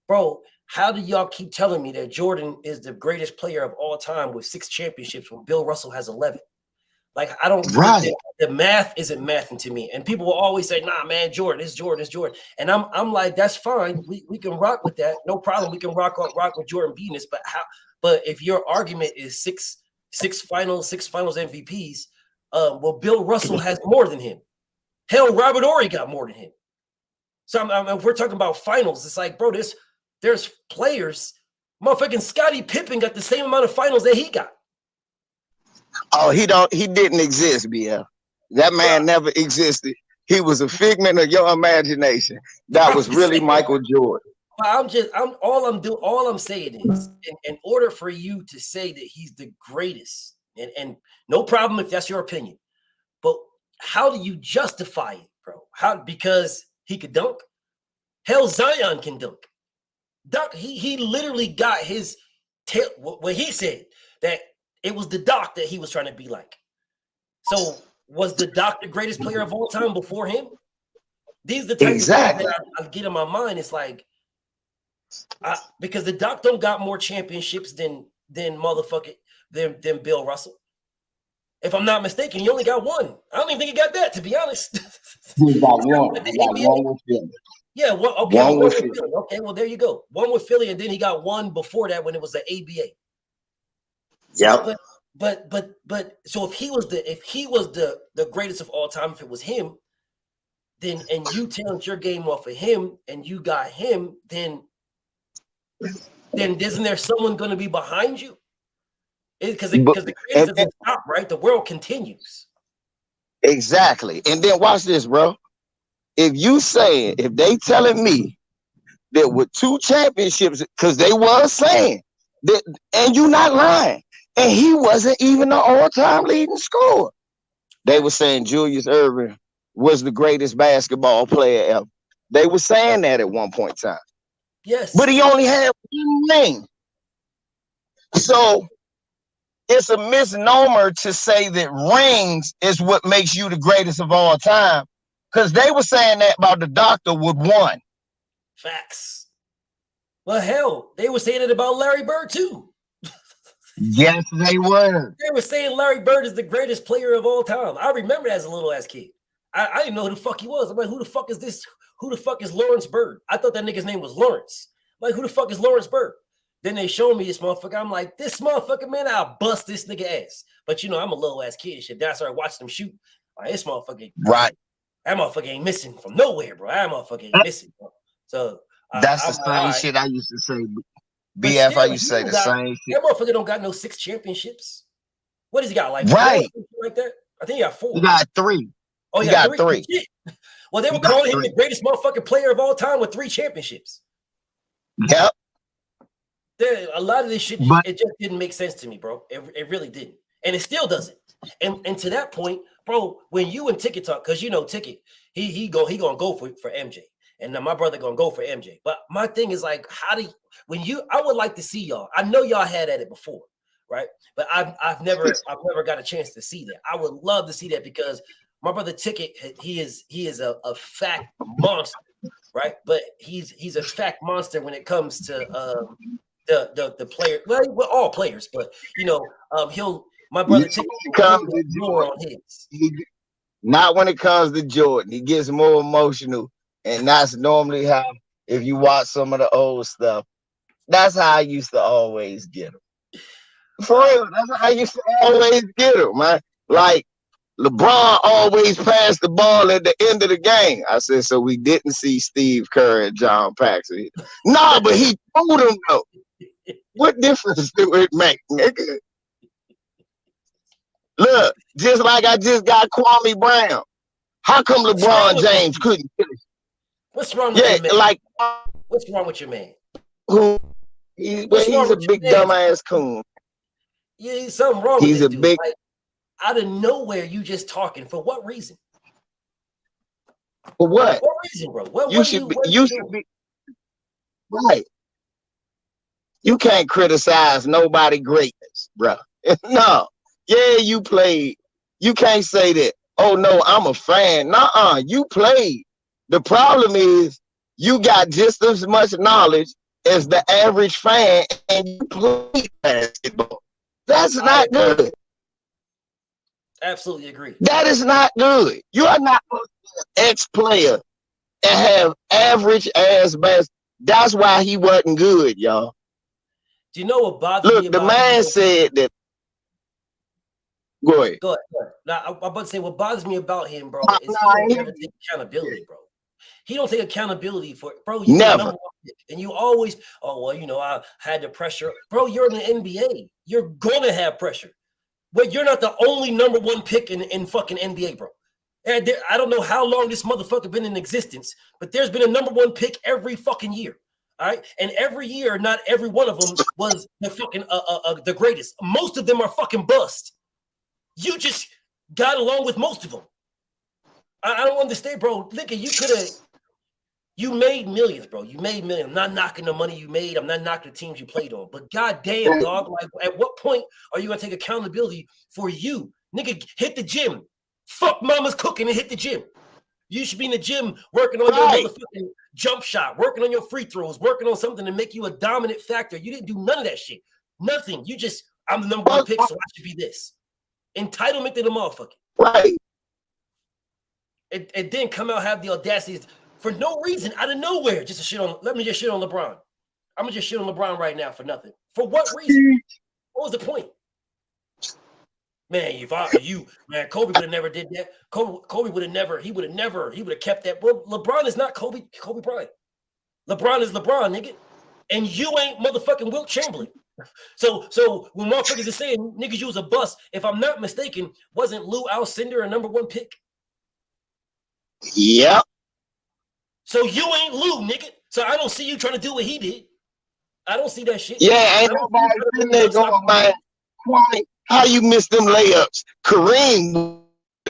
bro, how do y'all keep telling me that Jordan is the greatest player of all time with 6 championships when Bill Russell has 11? Like, I don't, right. The math isn't mathing to me. And people will always say, nah, man, Jordan, it's Jordan. And I'm like, that's fine. We can rock with that. No problem. We can rock with Jordan beating this. But if your argument is six finals MVPs, well, Bill Russell has more than him. Hell, Robert Horry got more than him. So if we're talking about finals, it's like, bro, there's players. Motherfucking Scottie Pippen got the same amount of finals that he got. Oh, he didn't exist, BF. That man never existed. He was a figment of your imagination. That was really Michael Jordan. All I'm saying is, in order for you to say that he's the greatest, and no problem if that's your opinion, but how do you justify it, bro? Because he could dunk? Hell, Zion can dunk. He literally got his tail. What he said, that it was the Doc that he was trying to be like. So was the Doc the greatest player of all time before him? These are the type of things that I get in my mind. It's like, because the Doc don't got more championships than Bill Russell. If I'm not mistaken, he only got 1. I don't even think he got that, to be honest. He got 1. Yeah, okay, One one with with Philly. Philly. Okay, well, there you go. One with Philly, and then he got one before that when it was the ABA. Yep. But so if he was the greatest of all time, if it was him, then and you talent your game off of him and you got him, then isn't there someone going to be behind you? Because the greatest doesn't stop, right? The world continues. Exactly. And then watch this, bro. If they telling me that with 2 championships, because they was saying that, and you not lying, and he wasn't even the all-time leading scorer. They were saying Julius Erving was the greatest basketball player ever. They were saying that at one point in time. Yes. But he only had one ring. So it's a misnomer to say that rings is what makes you the greatest of all time. Because they were saying that about the doctor with 1. Facts. Well, hell, they were saying it about Larry Bird too. Yes, they were. They were saying Larry Bird is the greatest player of all time. I remember that as a little ass kid. I didn't know who the fuck he was. I'm like, who the fuck is this? Who the fuck is Lawrence Bird? I thought that nigga's name was Lawrence. I'm like, who the fuck is Lawrence Bird? Then they showed me this motherfucker. I'm like, this motherfucker, man, I'll bust this nigga ass. But you know, I'm a little ass kid and shit. Then I started watching them shoot. Like, this motherfucker, right? That motherfucker ain't missing from nowhere, bro. That motherfucker ain't missing, bro. So that's the same shit I used to say. BF, I used to say the same shit. That motherfucker don't got no 6 championships. What does he got? Like right, 4, like that? I think he got 4. He got 3. Oh, he got 3. Well, they were calling him the greatest motherfucking player of all time with 3 championships. Yep. A lot of this shit, it just didn't make sense to me, bro. It really didn't, and it still doesn't. And to that point, bro, when you and Ticket talk, because you know Ticket, he gonna go for MJ, and now my brother gonna go for MJ. But my thing is like, I would like to see y'all. I know y'all had at it before, right? But I've never got a chance to see that. I would love to see that because my brother Ticket, he is a fact monster, right? But he's a fact monster when it comes to the player. Well, all players, but you know, my brother Ticket more on his. Not when it comes to Jordan. He gets more emotional, and that's normally how. If you watch some of the old stuff, that's how I used to always get him. For real, that's how I used to always get him, man. Like LeBron always passed the ball at the end of the game. I said, so we didn't see Steve Kerr and John Paxson. Nah, but he told him though. What difference do it make, nigga? Look, just like I just got Kwame Brown. How come LeBron James couldn't finish? What's wrong with your man? Like, what's wrong with your man? Who? He's a big dumbass coon. Yeah, something wrong with this dude. Like, out of nowhere, you just talking. For what reason? For what? What reason, bro? You should be right. You can't criticize nobody greatness, bro. No. Yeah, you played. You can't say that, oh no, I'm a fan. Nuh-uh, you played. The problem is you got just as much knowledge as the average fan and you played basketball. That's not good. Absolutely agree. That is not good. You are not an ex-player and have average ass basketball. That's why he wasn't good, y'all. Do you know what bothers me? Look, the man said that. Go ahead. Go ahead. Now, I'm about to say what bothers me about him, bro, is he don't take accountability, bro. He don't take accountability for it, bro. You never. And you always, oh well, you know, I had the pressure, bro. You're in the NBA. You're gonna have pressure, but you're not the only #1 pick in fucking NBA, bro. And I don't know how long this motherfucker been in existence, but there's been a #1 pick every fucking year. All right, and every year, not every one of them was the fucking the greatest. Most of them are fucking bust. You just got along with most of them. I don't understand, bro. Look, you made millions, bro. You made millions. I'm not knocking the money you made. I'm not knocking the teams you played on. But goddamn, dog, like, at what point are you gonna take accountability for you? Nigga, hit the gym. Fuck mama's cooking and hit the gym. You should be in the gym working on your motherfucking jump shot, working on your free throws, working on something to make you a dominant factor. You didn't do none of that shit. Nothing. You just, I'm the #1 pick, so I should be this. Entitlement to the motherfucker. Right. It didn't come out, have the audacity. for no reason, out of nowhere, just to shit on. Let me just shit on LeBron. I'm gonna just shit on LeBron right now for nothing. For what reason? What was the point? Man, man, Kobe would have never did that. Kobe would have never. He would have kept that. Bro, LeBron is not Kobe Bryant. LeBron is LeBron, nigga, and you ain't motherfucking Wilt Chamberlain. So when motherfuckers are saying niggas you was a bust, if I'm not mistaken, wasn't Lou Alcindor a #1 pick? Yep. So you ain't Lou, nigga. So I don't see you trying to do what he did. I don't see that shit. Yeah, ain't nobody in there going, man. Kwame, how you miss them layups? Kareem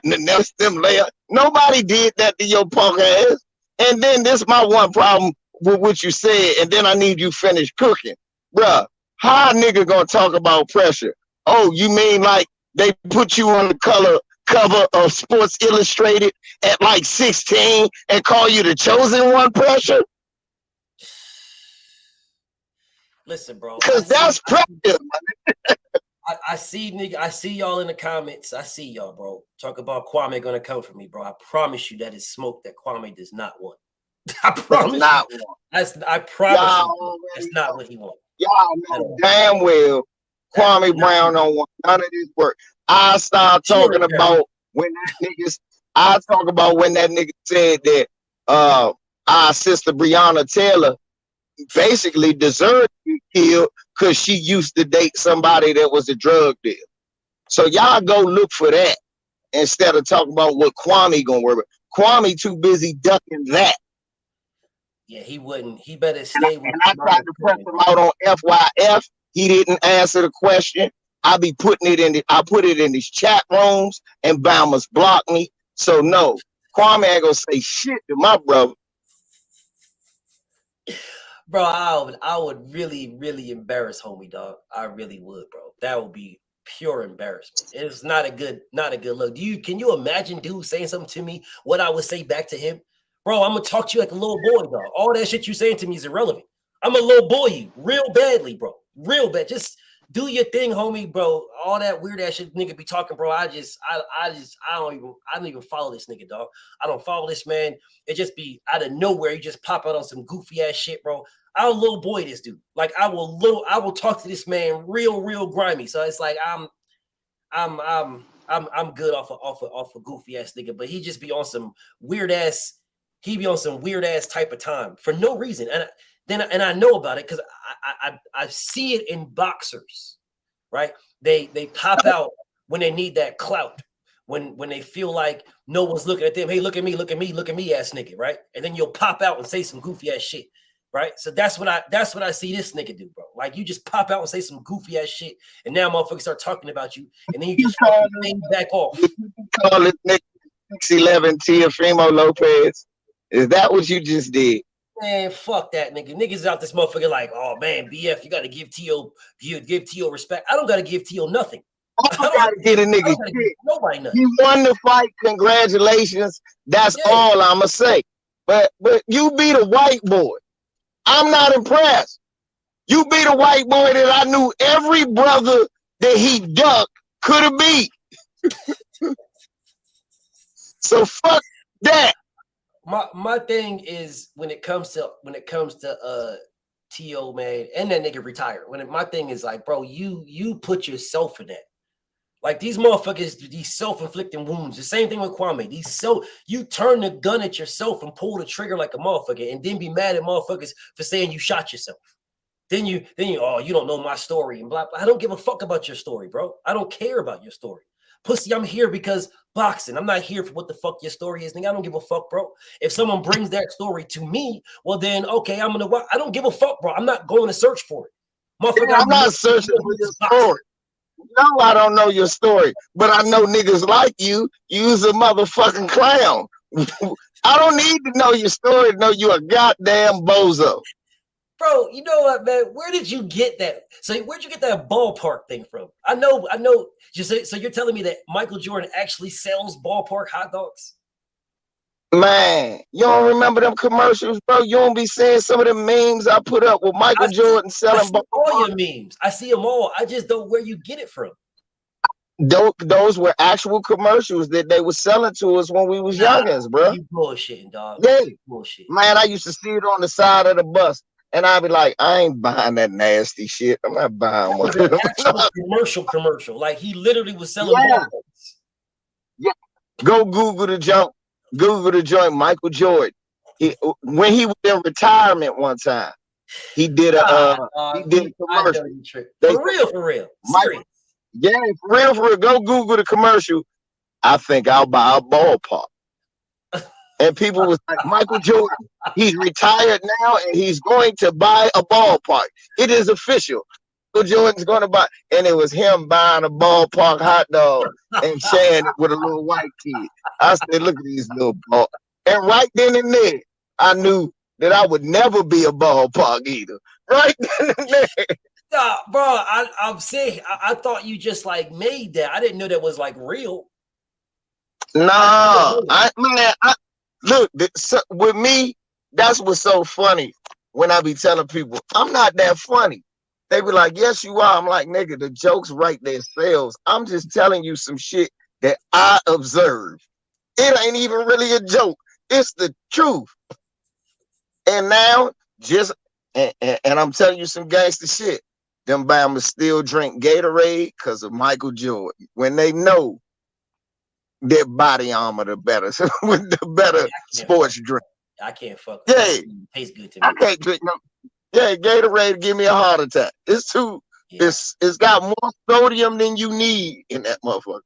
missed them layups. Nobody did that to your punk ass. And then this is my one problem with what you said, and then I need you finish cooking. Bruh, how a nigga gonna talk about pressure? Oh, you mean like they put you on the cover of Sports Illustrated at like 16 and call you the chosen one pressure? Listen, bro. Because that's pressure. I see, nigga. I see y'all in the comments. I see y'all, bro. Talk about Kwame gonna come for me, bro. I promise you that is smoke that Kwame does not want. I promise not you. One. I promise you that's not what he wants. Y'all know damn well Kwame Brown don't want none of this work. I start talking about when that nigga said that our sister Breonna Taylor basically deserved to be killed because she used to date somebody that was a drug dealer. So y'all go look for that instead of talking about what Kwame gonna work with. Kwame too busy ducking that. Yeah, he wouldn't. He better stay with. And I tried to press him out on FYF. He didn't answer the question. I put it in these chat rooms, and Bama's blocked me. So no, Kwame ain't gonna say shit to my brother. Bro, I would really, really embarrass homie, dog. I really would, bro. That would be pure embarrassment. It's not a good look. Can you imagine dude saying something to me, what I would say back to him? Bro, I'm gonna talk to you like a little boy, dog. All that shit you saying to me is irrelevant. I'm a little boy you real badly, bro. Real bad. Just do your thing, homie, bro. All that weird ass shit nigga be talking, bro. I don't even follow this nigga, dog. I don't follow this man. It just be out of nowhere. You just pop out on some goofy ass shit, bro. I'll little boy this dude. Like I will talk to this man real grimy. So it's like I'm good off a goofy ass nigga, but he just be on some weird ass. He be on some weird ass type of time for no reason, and I know about it because I see it in boxers, right? They pop out when they need that clout, when they feel like no one's looking at them. Hey, look at me, ass nigga, right? And then you'll pop out and say some goofy ass shit, right? So that's what I see this nigga do, bro. Like you just pop out and say some goofy ass shit, and now motherfuckers start talking about you, and then you just back off. Call this nigga 6'11" Teofimo Lopez. Is that what you just did? Man, fuck that nigga. Niggas out this motherfucker like, oh man, BF, you gotta give T.O. respect. I don't gotta give T.O. nothing. I don't gotta get a nigga shit. Nobody nothing. You won the fight. Congratulations. That's all I'ma say. But you beat a white boy. I'm not impressed. You beat a white boy that I knew every brother that he ducked could have beat. So fuck that. My thing is when it comes to T.O. man, and that nigga retired. My thing is like, bro, you put yourself in that. Like these motherfuckers, these self-inflicting wounds. The same thing with Kwame. You turn the gun at yourself and pull the trigger like a motherfucker, and then be mad at motherfuckers for saying you shot yourself. Then you oh, you don't know my story and blah blah. I don't give a fuck about your story, bro. I don't care about your story. Pussy, I'm here because boxing. I'm not here for what the fuck your story is, nigga. I don't give a fuck, bro. If someone brings that story to me, well then, okay, I'm gonna watch. I don't give a fuck, bro. I'm not going to search for it. Motherfucker, I'm not searching for your story. No, I don't know your story, but I know niggas like you. You's a motherfucking clown. I don't need to know your story to know you a goddamn bozo. Bro, you know what, man? Where did you get that? So where'd you get that ballpark thing from? I know. So you're telling me that Michael Jordan actually sells ballpark hot dogs? Man, you don't remember them commercials, bro? You don't be seeing some of the memes I put up with Michael Jordan selling ballpark. All your memes. I see them all. I just don't know where you get it from. Those were actual commercials that they were selling to us when we was youngins, bro. You bullshitting, dog. Yeah, Bullshit. man. I used to see it on the side of the bus, and I'd be like, I ain't buying that nasty shit. I'm not buying one. Commercial. Like he literally was selling. Yeah. Yeah. Go Google the joint. Google the joint. Michael Jordan. When he was in retirement one time, he did a commercial. For real. Serious. Yeah, for real. Go Google the commercial. I think I'll buy a ballpark. And people was like, Michael Jordan, he's retired now and he's going to buy a ballpark. It is official. Michael Jordan's going to buy, and it was him buying a ballpark hot dog and sharing it with a little white kid. I said, look at these little balls. And right then and there, I knew that I would never be a ballpark either. Right then and there. Nah, bro, I'm saying I thought you just like made that. I didn't know that was like real. Nah, look, with me, that's what's so funny when I be telling people I'm not that funny. They be like, yes, you are. I'm like, nigga, the jokes write themselves. I'm just telling you some shit that I observed. It ain't even really a joke. It's the truth. And now, and I'm telling you some gangster shit. Them Bama still drink Gatorade because of Michael Jordan. When they know their body armor the better sports drink. I can't fuck with it. It tastes good to me. I can't drink no. Yeah, Gatorade give me a heart attack. It's too. Yeah. It's got more sodium than you need in that motherfucker.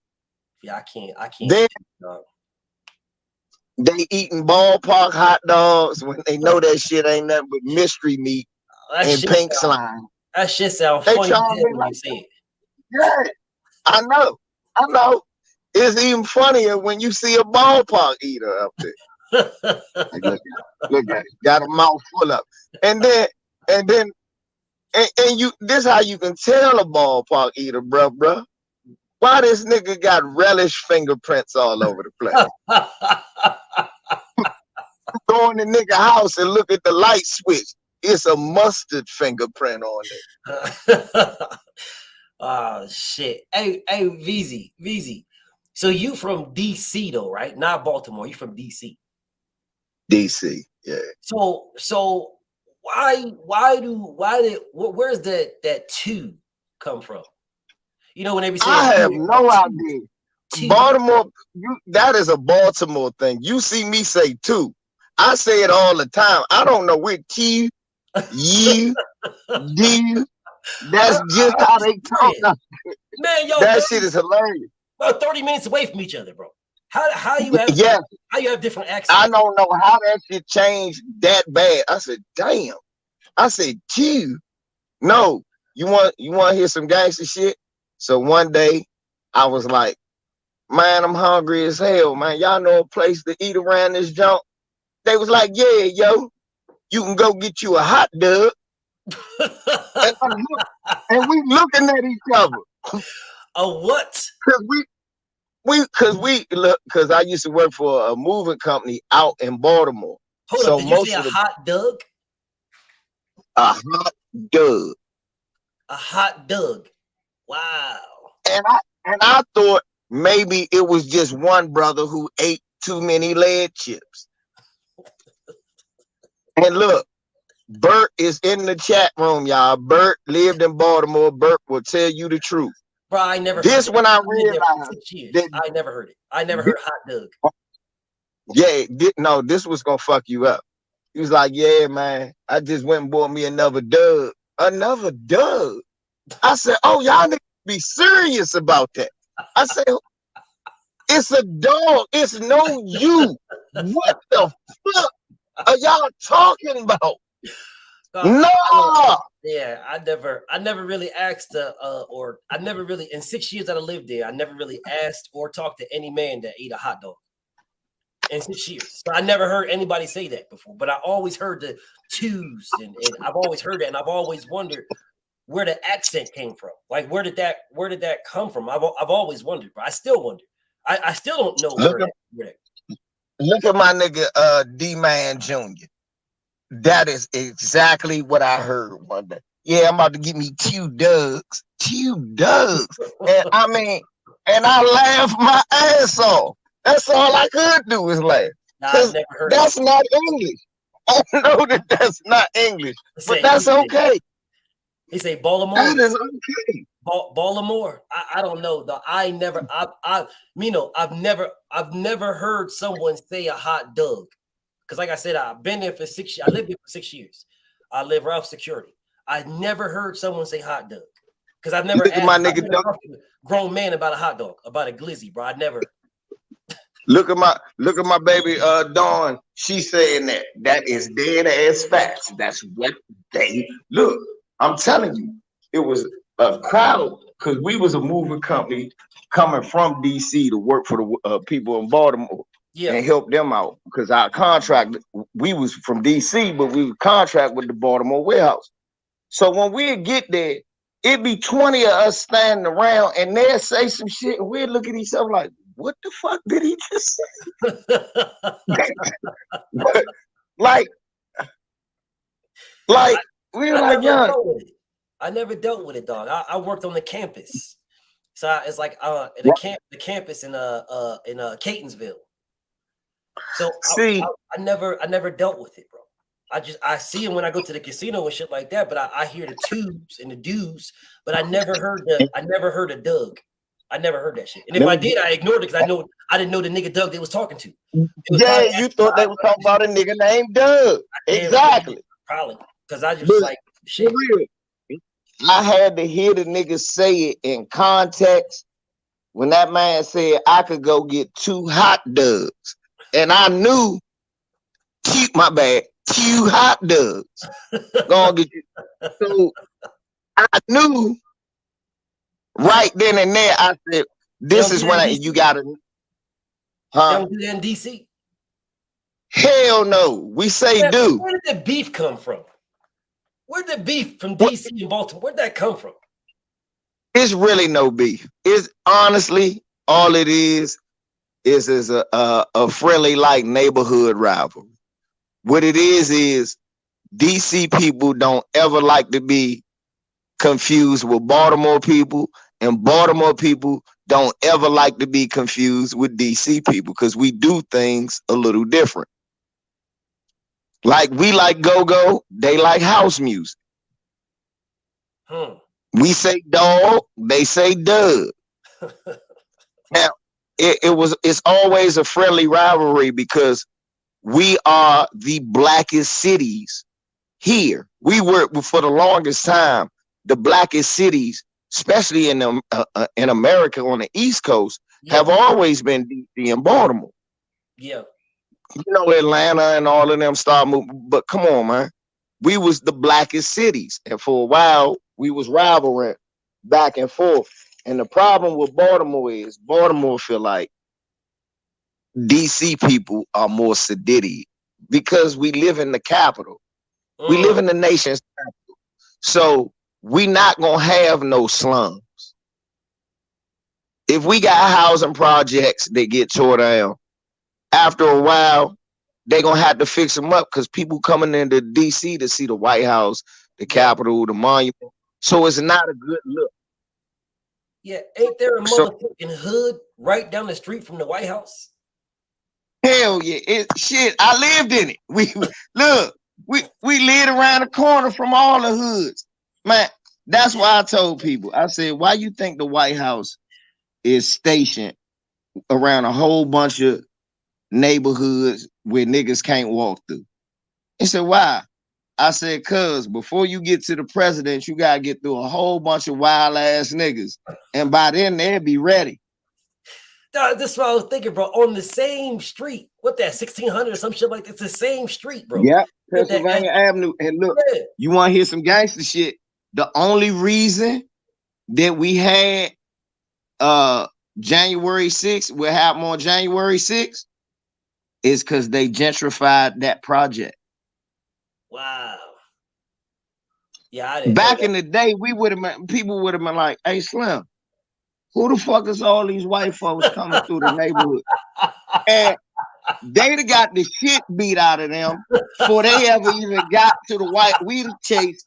Yeah, I can't. Then they eating ballpark hot dogs when they know that shit ain't nothing but mystery meat and pink slime. That shit sounds funny when you say it. Yeah, I know. It's even funnier when you see a ballpark eater up there. Look at it. Got a mouth full of. And you, this how you can tell a ballpark eater, bruh. Why this nigga got relish fingerprints all over the place? Go in the nigga house and look at the light switch. It's a mustard fingerprint on it. Oh shit. Hey, VZ. So you from DC though, right? Not Baltimore. You from DC. DC, yeah. So where's that two come from? You know, when they be saying, I have no idea. Baltimore, that is a Baltimore thing. You see me say two. I say it all the time. I don't know where T, U, D. That's just how they talk. Man, yo, that shit is hilarious. We're 30 minutes away from each other, bro. How you have how you have different accents? I don't know how that shit changed that bad. I said, damn. I said, Q. No, you want to hear some gangster shit? So one day I was like, man, I'm hungry as hell, man. Y'all know a place to eat around this junk? They was like, yeah, yo, you can go get you a hot dog. and we looking at each other. A what? Because I used to work for a moving company out in Baltimore. Hold up, did you say a hot dog? A hot dog. A hot dog. Wow. And I thought maybe it was just one brother who ate too many lead chips. And look, Bert is in the chat room, y'all. Bert lived in Baltimore. Bert will tell you the truth. Bro, I never this heard when it. I realized I never heard it. I never heard hot dog. Yeah, this was gonna fuck you up. He was like, yeah, man, I just went and bought me another dog. Another dog. I said, oh, y'all need to be serious about that. I said, it's a dog. It's no you. What the fuck are y'all talking about? No. Yeah, I never really asked or I never really, in 6 years that I lived there, I never really asked or talked to any man that ate a hot dog in 6 years. So I never heard anybody say that before, but I always heard the twos and I've always heard that, and I've always wondered where the accent came from. Like, where did that come from? I've always wondered, but I still wonder. I still don't know Look at my nigga D-Man Jr. That is exactly what I heard one day. Yeah, I'm about to get me 2 dugs. 2 dugs. And I mean, and I laughed my ass off. That's all I could do is laugh. Nah, I've never heard that's that. not English. I know that that's not English, but that's okay. He say Baltimore. That is okay. Baltimore. I don't know. I've never heard someone say a hot dog. Because like I said, I've been there for 6 years. I lived there for 6 years. I live Ralph Security. I never heard someone say hot dog. Because I've never asked my nigga a grown man about a hot dog, about a glizzy, bro. I never. Look at my baby Dawn. She's saying that is dead ass facts. That's what they look. I'm telling you, it was a crowd because we was a moving company coming from DC to work for the people in Baltimore and help them out because our contract, we was from DC, but we would contract with the Baltimore warehouse. So when we get there, it'd be 20 of us standing around and they'll say some shit and we'd look at each other like, what the fuck did he just say? like we were like, young. I never dealt with it, dog. I worked on the campus, so it's like the campus in Catonsville. So see, I never dealt with it, bro. I see it when I go to the casino and shit like that, but I hear the tubes and the dudes, but I never heard a Doug. I never heard that shit. And if I did, I ignored it because I didn't know the nigga Doug they was talking to. Yeah, you thought they were talking about a nigga named Doug. Exactly. Probably. Because I just like shit. I had to hear the nigga say it in context when that man said I could go get 2 hot dogs. And I knew two hot dogs. Gonna get you. So I knew right then and there, I said, this is when you gotta Don't do that in DC. Hell no. We say do. Where did the beef come from? Where'd the beef from DC and Baltimore? Where'd that come from? It's really no beef. It's honestly all it is a friendly like neighborhood rivalry. What it is DC people don't ever like to be confused with Baltimore people, and Baltimore people don't ever like to be confused with DC people because we do things a little different. Like we like go-go, they like house music. We say dog, they say Doug. Now, it's always a friendly rivalry because we are the blackest cities here. We were for the longest time the blackest cities, especially in America on the East Coast, have always been DC and Baltimore. Yeah. You know, Atlanta and all of them start moving, but come on, man. We was the blackest cities. And for a while, we was rivaling back and forth. And the problem with Baltimore is Baltimore feel like DC people are more sedity because we live in the capital. We live in the nation's capital. So we not gonna have no slums. If we got housing projects that get tore down, after a while, they're going to have to fix them up because people coming into D.C. to see the White House, the Capitol, the monument. So it's not a good look. Yeah, ain't there a motherfucking hood right down the street from the White House? Hell yeah. Shit, I lived in it. We lived around the corner from all the hoods. Man, that's why I told people. I said, why you think the White House is stationed around a whole bunch of neighborhoods where niggas can't walk through? He said, why? I said, cuz before you get to the president, you gotta get through a whole bunch of wild ass niggas. And by then they'll be ready. That's what I was thinking, bro. On the same street. What that, 1600 or some shit like that? It's the same street, bro. Yeah, Pennsylvania Avenue. And look, you want to hear some gangster shit? The only reason that we had January 6th, we'll have more January 6th, is because they gentrified that project. Wow. Yeah, I didn't back in the day, people would have been like, hey, Slim, who the fuck is all these white folks coming through the neighborhood? And they'd have got the shit beat out of them before they ever even got to the white. We'd have chased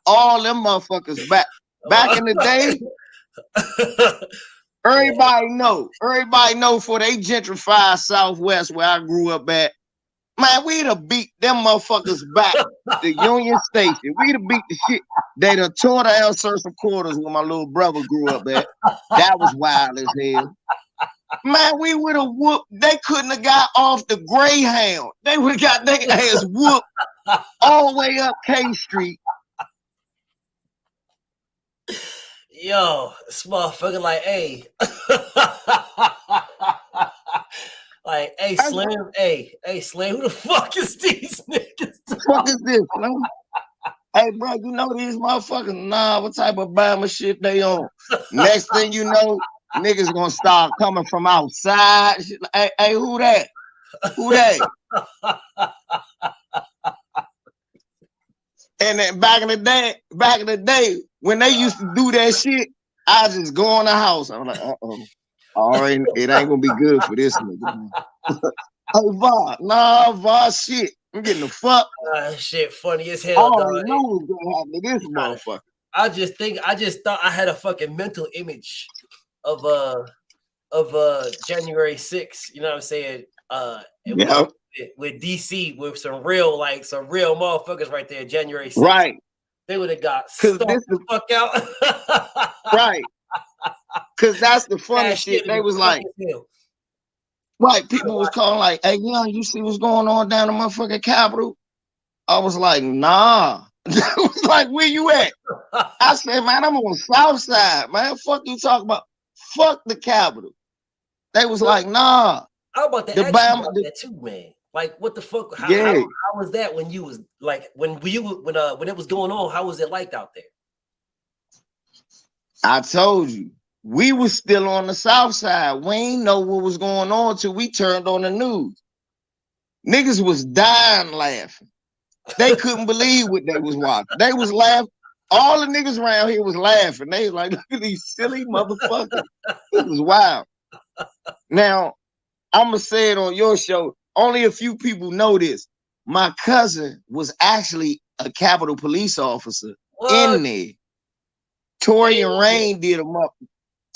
all them motherfuckers back. Back in the day, Everybody know for they gentrified Southwest where I grew up at. Man, we'd have beat them motherfuckers back to Union Station. We'd have beat the shit. They'd have tore down Certain Quarters where my little brother grew up at. That was wild as hell. Man, we would have whooped. They couldn't have got off the Greyhound. They would have got their ass whooped all the way up K Street. Yo, this motherfucker like, hey. Like, hey, Slim, hey, Slim, who the fuck is these niggas? Fuck is this, man? Hey, bro, you know these motherfuckers? Nah, what type of Bama shit they on? Next thing you know, niggas gonna start coming from outside. Hey, who that? Who that? And then back in the day, when they used to do that shit, I just go in the house. I'm like, all right, it ain't gonna be good for this nigga. Hey, Va, shit. I'm getting the fuck. Shit, funny as hell. I don't know what's gonna happen to this motherfucker. I just thought I had a fucking mental image of January 6th. You know what I'm saying? With DC, with some real motherfuckers right there. January 6th. Right. They would have got stomped the fuck out. Right. Cause that's the funny shit. They was like, right, people was calling like, hey, young, you see what's going on down the motherfucking Capitol? I was like, nah. I was like, where you at? I said, man, I'm on the South Side, man. Fuck you talking about? Fuck the Capitol. They was like, nah. How about that? That too, man. Like, what the fuck? How was that when you was like when it was going on? How was it like out there? I told you, we was still on the South Side. We ain't know what was going on till we turned on the news. Niggas was dying laughing. They couldn't believe what they was watching. They was laughing. All the niggas around here was laughing. They was like, look at these silly motherfuckers. This was wild. Now, I'm going to say it on your show. Only a few people know this. My cousin was actually a Capitol Police officer in there. Tory and Rain did him up.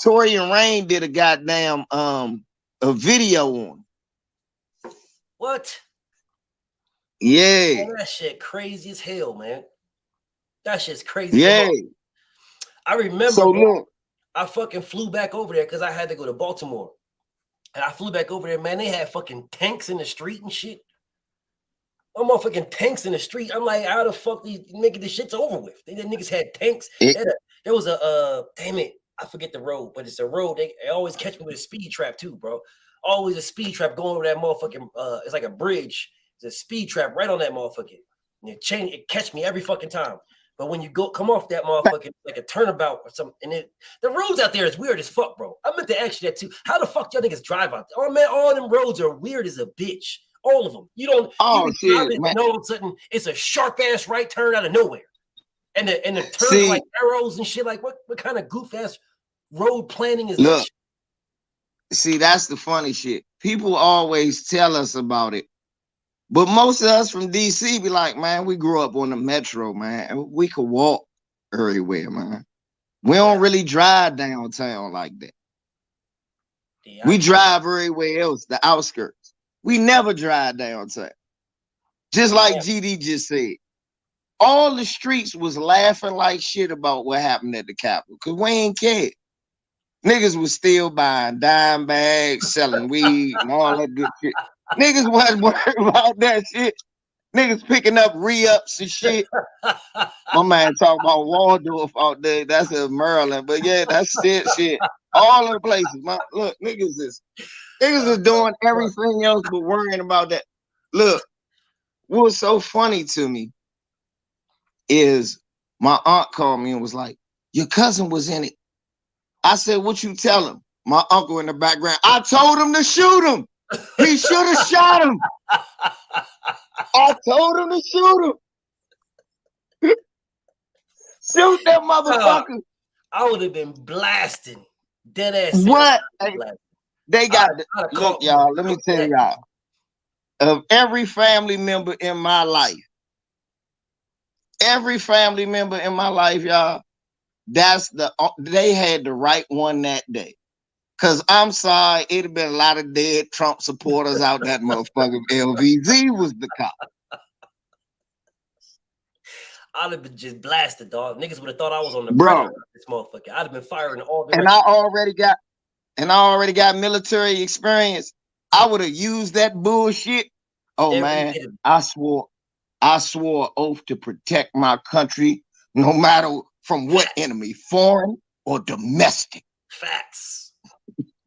Tory and Rain did a goddamn a video on him. What? Yeah. Man, that shit crazy as hell, man. That shit's crazy. Yeah. I remember. So look, I fucking flew back over there because I had to go to Baltimore. And I flew back over there, man. They had fucking tanks in the street and shit. I'm motherfucking tanks in the street. I'm like, how the fuck these niggas, this shit's over with? The niggas had tanks. There was a damn it, I forget the road, but it's a road. They always catch me with a speed trap too, bro. Always a speed trap going over that motherfucking. It's like a bridge. It's a speed trap right on that motherfucking. And it catch me every fucking time. But when you come off that motherfucking like a turnabout or something, and the roads out there is weird as fuck, bro. I meant to ask you that too. How the fuck y'all niggas drive out there? Oh man, all them roads are weird as a bitch. All of them. You don't. Oh shit, man. All of a sudden, it's a sharp ass right turn out of nowhere, and the turns like arrows and shit. Like what kind of goof ass road planning is that? See, that's the funny shit. People always tell us about it. But most of us from DC be like, man, we grew up on the metro, man. We could walk everywhere, man. We don't really drive downtown like that. Yeah, we drive everywhere else, the outskirts. We never drive downtown. Just like GD just said. All the streets was laughing like shit about what happened at the Capitol because we ain't cared. Niggas was still buying dime bags, selling weed, and all that good shit. Niggas wasn't worried about that shit. Niggas picking up re-ups and shit. My man talking about Waldorf out there. That's in Maryland. But yeah, that's shit. All the places. Look, niggas is doing everything else but worrying about that. Look, what was so funny to me is my aunt called me and was like, your cousin was in it. I said, what you tell him? My uncle in the background. I told him to shoot him. He should have shot him. I told him to shoot him. Shoot that motherfucker. I would have been blasting. Dead ass. What? They got look, y'all. Let me tell y'all. Of every family member in my life, y'all, they had the right one that day. Cause I'm sorry, it'd have been a lot of dead Trump supporters out that motherfucker. LVZ was the cop. I'd have been just blasted, dog. Niggas would have thought I was on the Bro. predator. This motherfucker. I'd have been firing all And directions. I already got military experience. I would have used that bullshit. Oh man, I swore oath to protect my country, no matter from what enemy, foreign or domestic. Facts.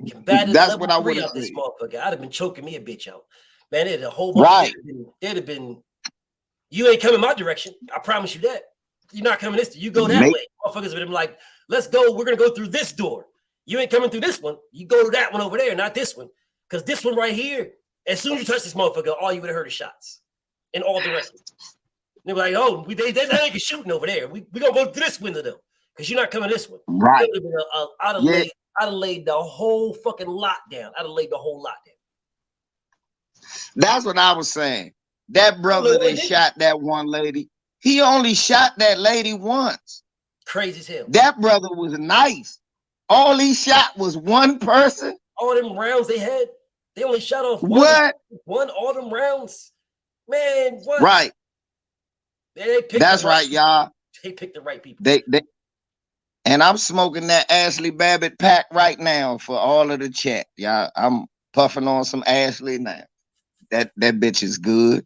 Combative That's what I level 3 would have out this said. motherfucker. I'd have been choking me a bitch out. Man, there's a whole bunch Right. of they'd have been, you ain't coming my direction. I promise you that. You're not coming this. You go that way. Motherfuckers would have been like, let's go. We're gonna go through this door. You ain't coming through this one. You go to that one over there, not this one. Because this one right here, as soon as you touch this motherfucker, all you would have heard is shots in all directions. They were like, oh, they ain't shooting over there. We gonna go through this window though, because you're not coming this one. Right. I'd have laid the whole fucking lot down. I'd have laid the whole lot down. That's what I was saying. That brother that shot that one lady, he only shot that lady once. Crazy as hell. That brother was nice. All he shot was one person. All them rounds they had, they only shot off one all them rounds. Man, what? Right. They picked That's right, y'all. They picked the right people. They and I'm smoking that Ashley Babbitt pack right now for all of the chat. Y'all, I'm puffing on some Ashley now. That bitch is good.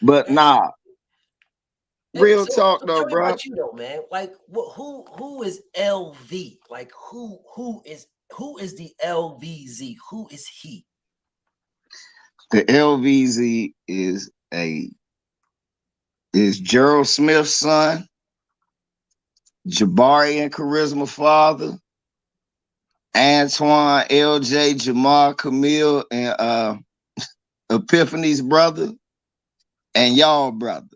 But nah. Real talk though, bro. About you though, man. Like who is LV? Like who is the LVZ? Who is he? The LVZ is Gerald Smith's son, Jabari and Charisma father, Antoine, LJ, Jamar, Camille, and Epiphany's brother, and y'all brother.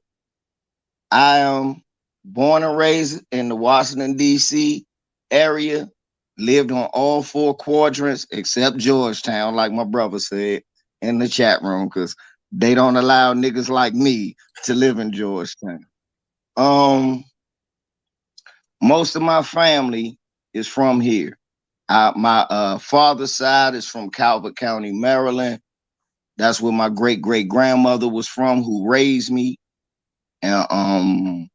I am born and raised in the Washington, D.C. area, lived on all 4 quadrants except Georgetown, like my brother said in the chat room, because they don't allow niggas like me to live in Georgetown. Most of my family is from here. My father's side is from Calvert County, Maryland. That's where my great-great-grandmother was from, who raised me. And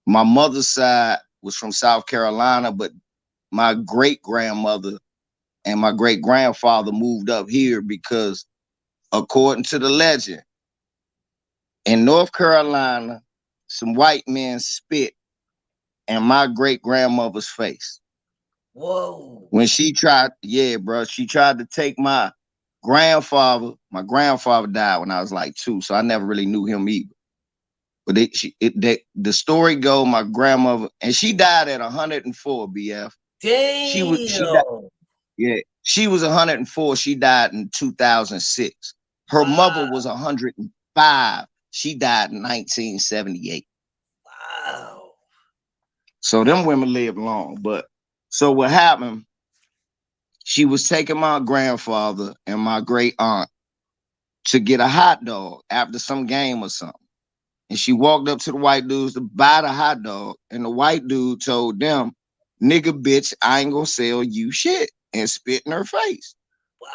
my mother's side was from South Carolina, but my great-grandmother and my great-grandfather moved up here because, according to the legend, in North Carolina, some white men spit in my great-grandmother's face. Whoa. When she tried, she tried to take my grandfather. My grandfather died when I was like 2, so I never really knew him either. But the story go, my grandmother, and she died at 104, BF. Damn. She was 104. She died in 2006. Her mother was 105. She died in 1978. Wow. So them women lived long. But so what happened, she was taking my grandfather and my great aunt to get a hot dog after some game or something. And she walked up to the white dudes to buy the hot dog. And the white dude told them, nigga, bitch, I ain't gonna sell you shit, and spit in her face. Wow.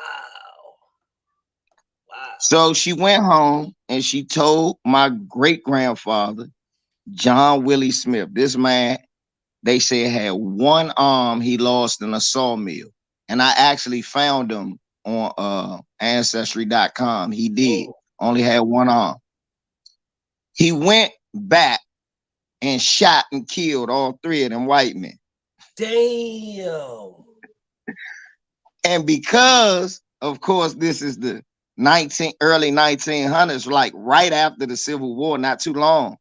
So she went home and she told my great-grandfather, John Willie Smith, this man, they said had one arm he lost in a sawmill. And I actually found him on Ancestry.com. He did. Only had one arm. He went back and shot and killed all 3 of them white men. Damn. And because, of course, this is the early 1900s, like right after the Civil War, not too long,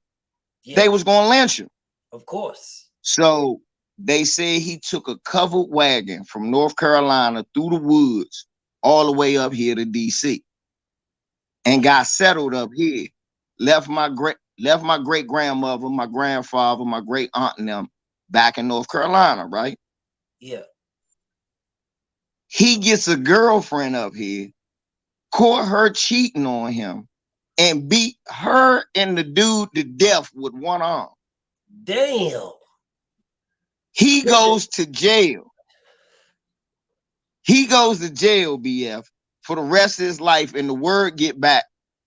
they was going to lynch him. Of course. So they say he took a covered wagon from North Carolina through the woods all the way up here to D.C. and got settled up here. Left my great-grandmother, my grandfather, my great aunt and them back in North Carolina, right? Yeah. He gets a girlfriend up here, caught her cheating on him, and beat her and the dude to death with one arm. Damn. He goes to jail. He goes to jail, BF, for the rest of his life, and the word get back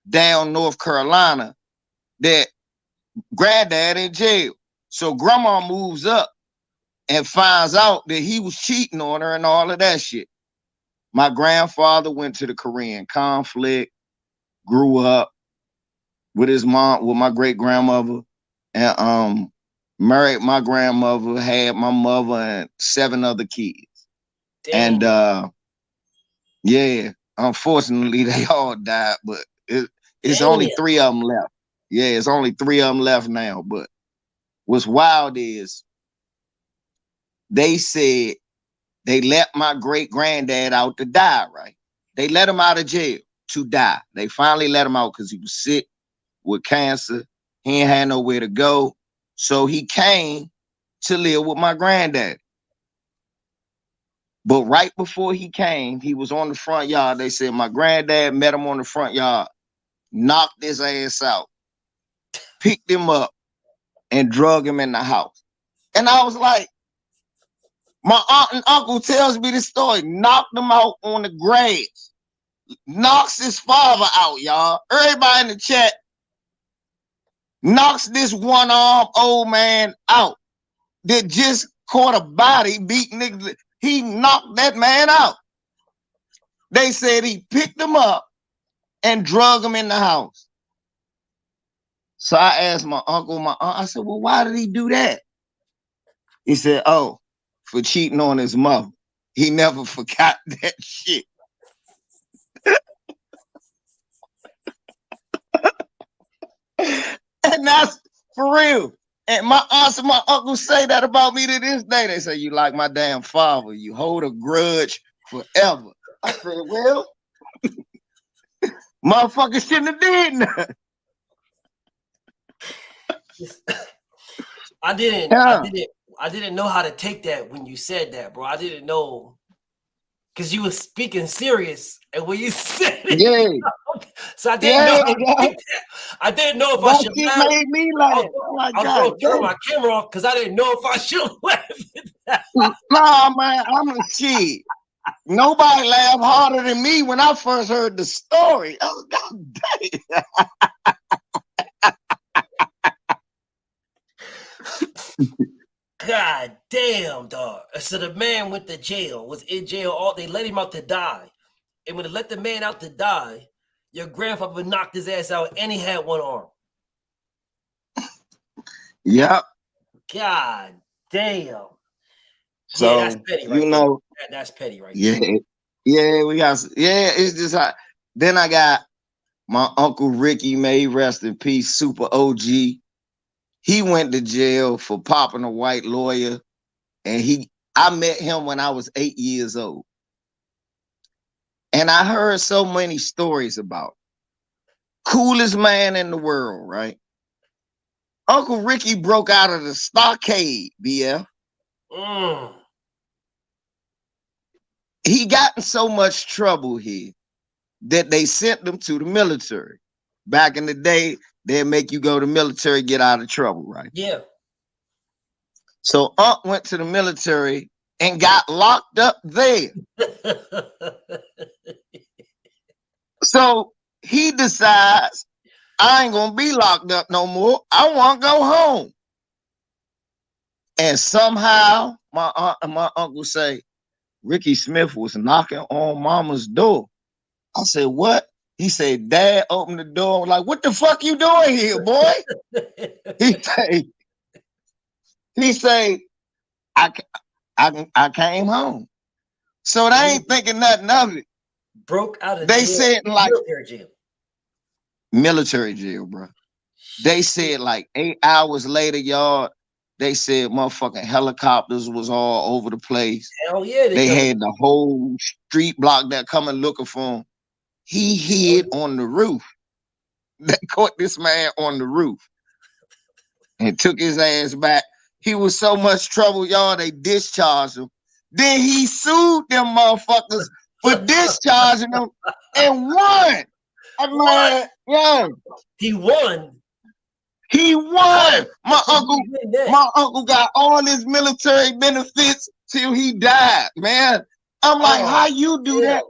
down North Carolina that granddad in jail. So grandma moves up and finds out that he was cheating on her and all of that shit. My grandfather went to the Korean conflict, grew up with his mom, with my great grandmother, and married my grandmother, had my mother and 7 other kids. Damn. And yeah, unfortunately they all died, but it's only 3 of them left. Yeah, it's only 3 of them left now. But what's wild is they said they let my great granddad out to die, right? They let him out of jail to die. They finally let him out because he was sick with cancer. He ain't had nowhere to go. So he came to live with my granddad. But right before he came, he was on the front yard. They said my granddad met him on the front yard, knocked his ass out, picked him up, and drug him in the house. And I was like, my aunt and uncle tells me this story, knocked him out on the grass, knocks his father out, y'all. Everybody in the chat knocks this one-armed old man out that just caught a body beat niggas. He knocked that man out. They said he picked him up and drug him in the house. So I asked my uncle, my aunt, I said, well, why did he do that? He said, oh, for cheating on his mother. He never forgot that shit. And that's for real. And my aunts and my uncles say that about me to this day. They say, you like my damn father. You hold a grudge forever. I said, well, motherfucker shouldn't have did nothing. I didn't know how to take that when you said that, bro. I didn't know because you were speaking serious, and when you said it, yeah. So I didn't know. I didn't know if I should laugh. Made me laugh. I was going to turn my camera off because I didn't know if I should laugh. Nah, man, I'm a shit. Nobody laughed harder than me when I first heard the story. Oh, God damn. God damn, dog. So the man went to jail, was in jail. They let him out to die. And when they let the man out to die, your grandfather knocked his ass out and he had one arm. Yep. God damn. So, yeah, that's petty right you know. That's petty right there. It's just how. Then I got my Uncle Ricky, may he rest in peace, super OG. He went to jail for popping a white lawyer. And I met him when I was 8 years old. And I heard so many stories about it. Coolest man in the world, right? Uncle Ricky broke out of the stockade, BF. He got in so much trouble here that they sent him to the military. Back in the day, they'd make you go to military, get out of trouble, right? Yeah. So Unc went to the military and got locked up there. So he decides, I ain't gonna be locked up no more. I want to go home. And somehow my aunt and my uncle say, Ricky Smith was knocking on mama's door. I said, what? He said, Dad opened the door. I was like, what the fuck you doing here, boy? he say, I came home. So they ain't thinking nothing of it. Broke out of they jail. Said like military jail, bro. They said like 8 hours later, y'all. They said motherfucking helicopters was all over the place. Hell yeah, they had the whole street block that coming looking for him. He hid on the roof. They caught this man on the roof and took his ass back. He was so much trouble, y'all. They discharged him. Then he sued them motherfuckers for discharging him and won. What? Yeah. He won. He won. My uncle got all his military benefits till he died, man. I'm like, how you do that?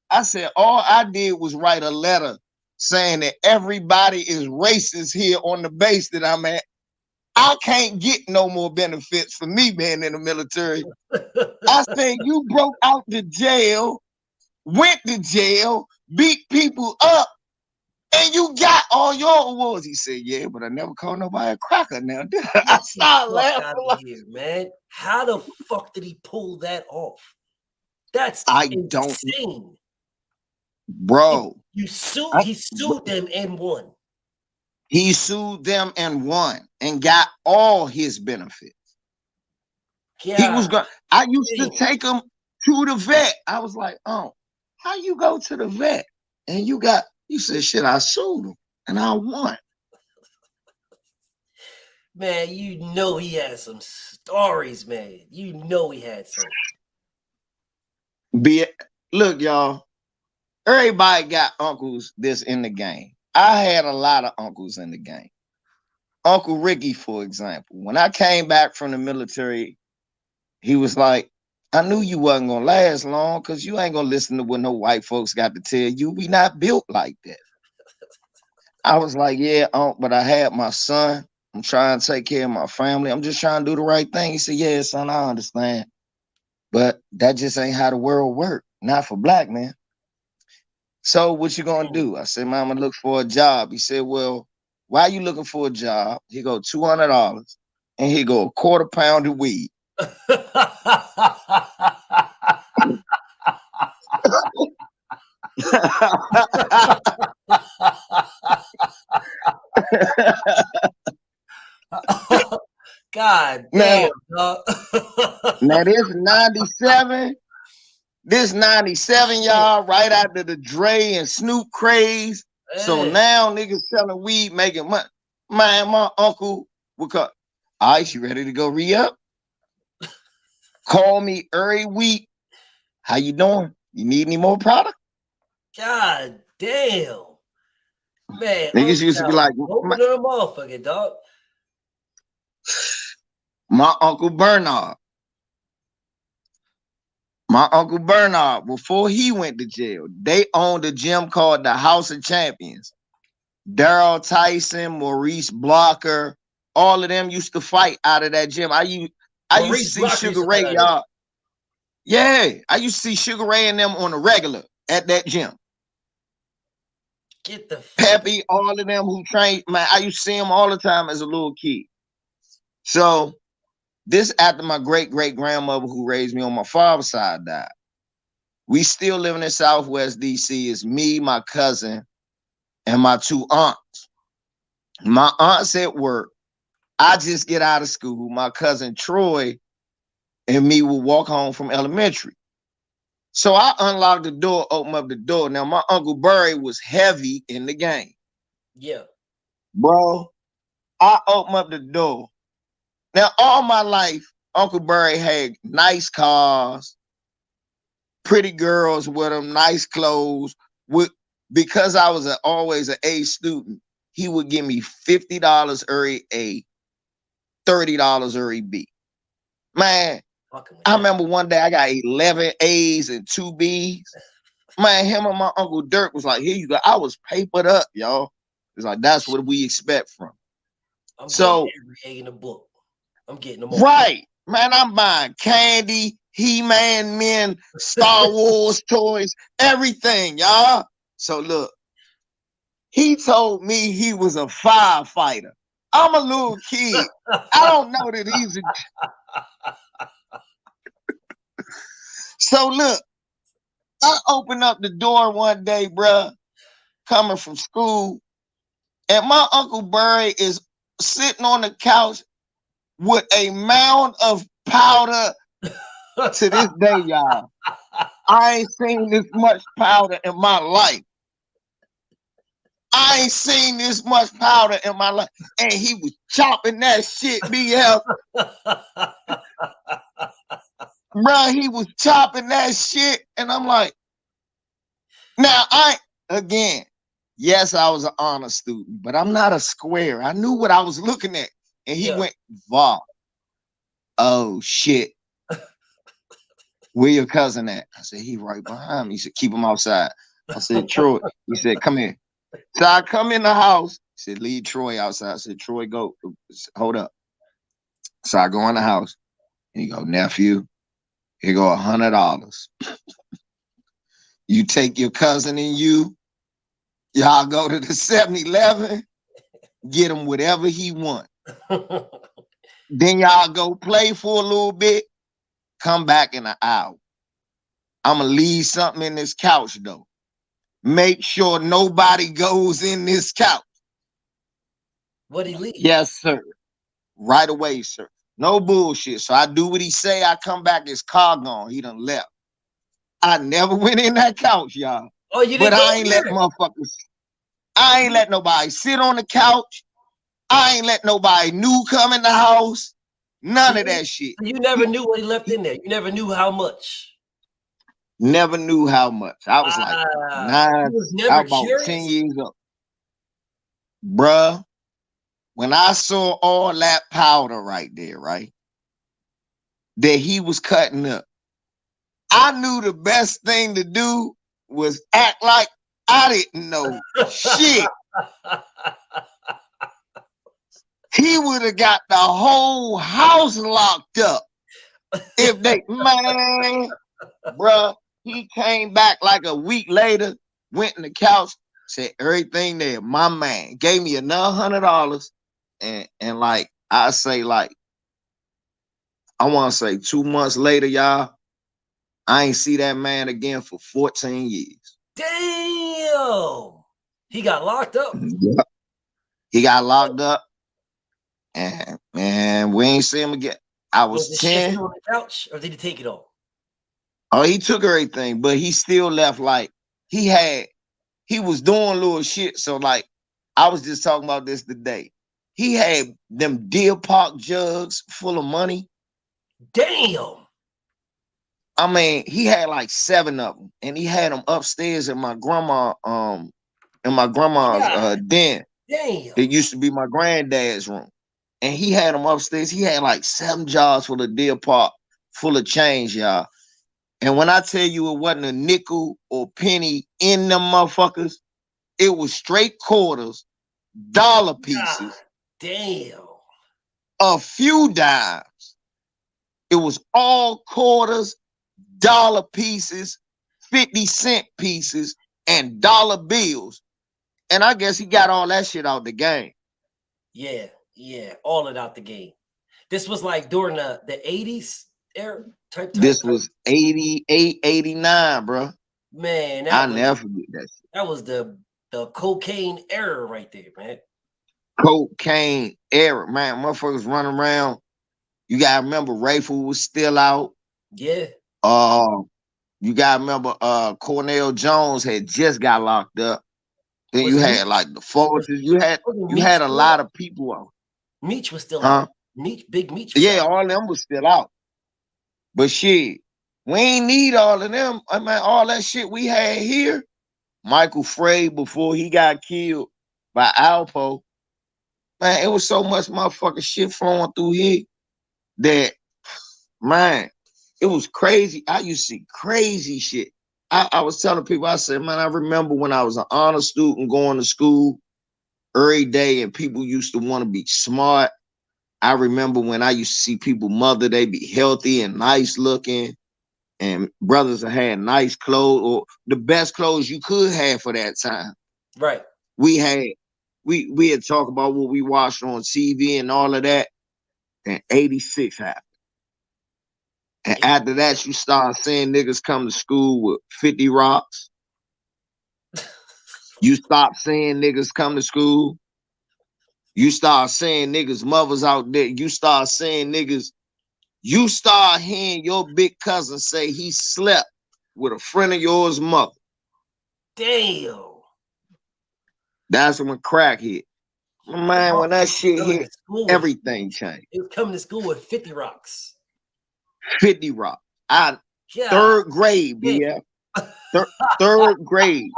I said, all I did was write a letter saying that everybody is racist here on the base that I'm at. I can't get no more benefits for me being in the military. I said, you broke out the jail, went to jail, beat people up, and you got all your awards. He said, yeah, but I never called nobody a cracker now. I started laughing. Like, here, man. How the fuck did he pull that off? That's insane. Bro. He sued them and won. He sued them and won and got all his benefits. Yeah. He was going. I used to take him to the vet. I was like, oh, how you go to the vet? And you said, shit, I sued him and I won. Man, you know he had some stories, man. You know he had some. Look, y'all. Everybody got uncles that's in the game. I had a lot of uncles in the game. Uncle Ricky, for example, when I came back from the military, he was like, I knew you wasn't going to last long because you ain't going to listen to what no white folks got to tell you. We not built like that. I was like, yeah, Unc, but I had my son. I'm trying to take care of my family. I'm just trying to do the right thing. He said, yeah, son, I understand. But that just ain't how the world works. Not for black men. So what you gonna do? I said, Mama, look for a job. He said, well, why are you looking for a job? He go $200 and he go a quarter pound of weed. God damn. Now this 97. This 97, y'all, right after the Dre and Snoop craze. Hey. So now niggas selling weed, making money. Man, my uncle would call, all right, you ready to go re-up? Call me every week. How you doing? You need any more product? God damn. Man, niggas used to be like, motherfucker, dog. My Uncle Bernard. My Uncle Bernard, before he went to jail, they owned a gym called the House of Champions. Daryl Tyson, Maurice Blocker, all of them used to fight out of that gym. I used to see Sugar Ray, y'all. Yeah, I used to see Sugar Ray and them on the regular at that gym. Get the Peppy, all of them who trained, man, I used to see them all the time as a little kid. So this after my great-great-grandmother who raised me on my father's side died. We still living in Southwest DC. It's me, my cousin, and my two aunts. My aunt's at work. I just get out of school. My cousin Troy and me will walk home from elementary. So I unlocked the door, open up the door. Now my Uncle Burry was heavy in the game. Yeah. Bro, I open up the door. Now, all my life, Uncle Burry had nice cars, pretty girls with him, nice clothes. Because I was always an A student, he would give me $50 every A, $30 every B. Man, I remember one day I got 11 A's and 2 B's. Man, him and my Uncle Dirk was like, here you go. I was papered up, y'all. It's like, that's what we expect from. I'm getting every A in the book. I'm getting them all. Right. Man, I'm buying candy, He-Man men, Star Wars toys, everything, y'all. So look, he told me he was a firefighter. I'm a little kid. I don't know that he's a... So look, I opened up the door one day, bruh, coming from school, and my Uncle Burry is sitting on the couch with a mound of powder. To this day, y'all, I ain't seen this much powder in my life. I ain't seen this much powder in my life. And he was chopping that shit, BF. Bro, he was chopping that shit. And I'm like, now again, Yes, I was an honor student, but I'm not a square. I knew what I was looking at. And he went, Vav. Oh, shit. Where your cousin at? I said, he right behind me. He said, keep him outside. I said, Troy. He said, come here. So I come in the house. He said, leave Troy outside. I said, Troy, go. Hold up. So I go in the house. And he go, nephew, here go $100. You take your cousin and y'all go to the 7-Eleven, get him whatever he want. Then y'all go play for a little bit, come back in an hour. I'm going to leave something in this couch, though. Make sure nobody goes in this couch. What'd he leave? Yes, sir. Right away, sir. No bullshit. So I do what he say. I come back, his car gone. He done left. I never went in that couch, y'all. Oh, you didn't but go I ain't let motherfuckers. I ain't let nobody sit on the couch. I ain't let nobody new come in the house. None of that shit. You never knew what he left in there. You never knew how much. Never knew how much. I was like 9. Was I was about 10 years old. Bruh, when I saw all that powder right there, right, that he was cutting up, I knew the best thing to do was act like I didn't know shit. He would have got the whole house locked up if they, man, bruh, he came back like a week later, went in the couch, said everything there. My man gave me another $100, and like I say, like I want to say 2 months later, y'all, I ain't see that man again for 14 years. Damn, he got locked up. Yeah. He got locked up, and man, we ain't see him again. I was 10. Still on the couch, or did he take it all? Oh, he took everything, but he still left. Like he was doing little shit. So like, I was just talking about this today. He had them Deer Park jugs full of money. Damn. I mean, he had like 7 of them, and he had them upstairs in my grandma's den. Damn. It used to be my granddad's room, and he had them upstairs. He had like 7 jars full of Deer Park, full of change, y'all. And when I tell you it wasn't a nickel or penny in them motherfuckers, it was straight quarters, dollar pieces. God, damn. A few dimes. It was all quarters, dollar pieces, 50-cent pieces, and dollar bills. And I guess he got all that shit out the game. Yeah, all it out the game. This was like during the 80s era type. This was 88, 89, bro. Man, I never forget that shit. That was the cocaine era right there, man. Cocaine era, man. Motherfuckers running around. You gotta remember Rayful was still out. Yeah. You gotta remember Cornell Jones had just got locked up. Then you had like the Forces. You had a lot of people out. Meech was still out. Big Meech. Yeah, all of them was still out. But shit, we ain't need all of them. I mean, all that shit we had here. Michael Frey before he got killed by Alpo. Man, it was so much motherfucking shit flowing through here that, man, it was crazy. I used to see crazy shit. I was telling people, I said, man, I remember when I was an honor student going to school every day and people used to want to be smart. I remember when I used to see people mother, they be healthy and nice looking, and brothers that had nice clothes or the best clothes you could have for that time. Right. We had talked about what we watched on TV and all of that, and 86 happened. And after that, you start seeing niggas come to school with 50 rocks. You stop seeing niggas come to school. You start seeing niggas' mothers out there. You start seeing niggas. You start hearing your big cousin say he slept with a friend of yours' mother. Damn. That's when crack hit. Man, when that shit hit, everything changed. He was coming to school with 50 rocks. 50 rock. Third grade, yeah. Third grade.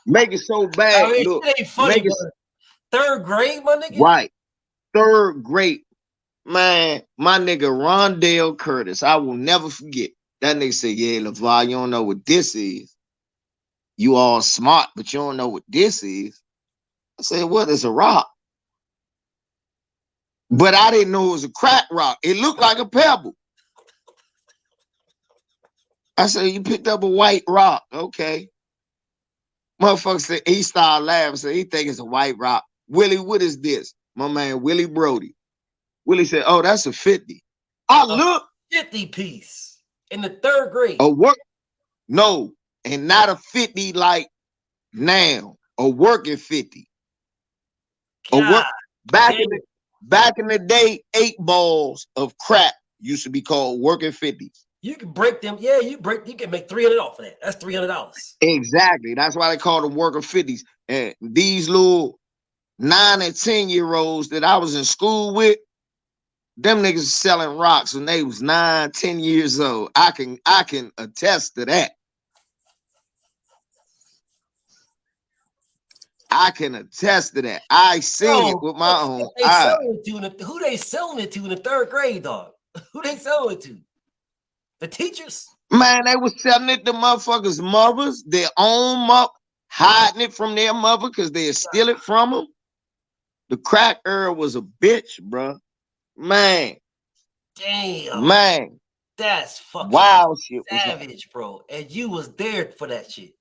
Make it so bad. I mean, Look, it ain't funny, make it but 3rd grade, my nigga. right. 3rd grade. Man, my nigga Rondell Curtis. I will never forget. That nigga said, yeah, LeVar, you don't know what this is. You all smart, but you don't know what this is. I said, what is a rock? But I didn't know it was a crack rock. It looked like a pebble. I said, you picked up a white rock. Okay. Motherfucker said, he started laughing. So he think it's a white rock. Willie, what is this? My man, Willie Brody. Willie said, oh, that's a 50. I look. 50 piece in the 3rd grade. A work. No, and not a 50 like now. A working 50. A work. Back in the day, 8 balls of crack used to be called working 50s. You can break them. Yeah, you can make $300 off of that. That's $300. Exactly. That's why they call them working 50s. And these little 9 and 10-year-olds that I was in school with, them niggas selling rocks when they was 9, 10 years old. I can attest to that. I can attest to that. I seen it with my own eyes. Who they selling it to in the 3rd grade, dog? Who they selling it to? The teachers? Man, they was selling it to motherfuckers' mothers, their own mother, hiding it from their mother because they'd steal it from them. The crack era was a bitch, bro. Man. Damn. Man. That's fucking wild shit. Savage, bro. And you was there for that shit.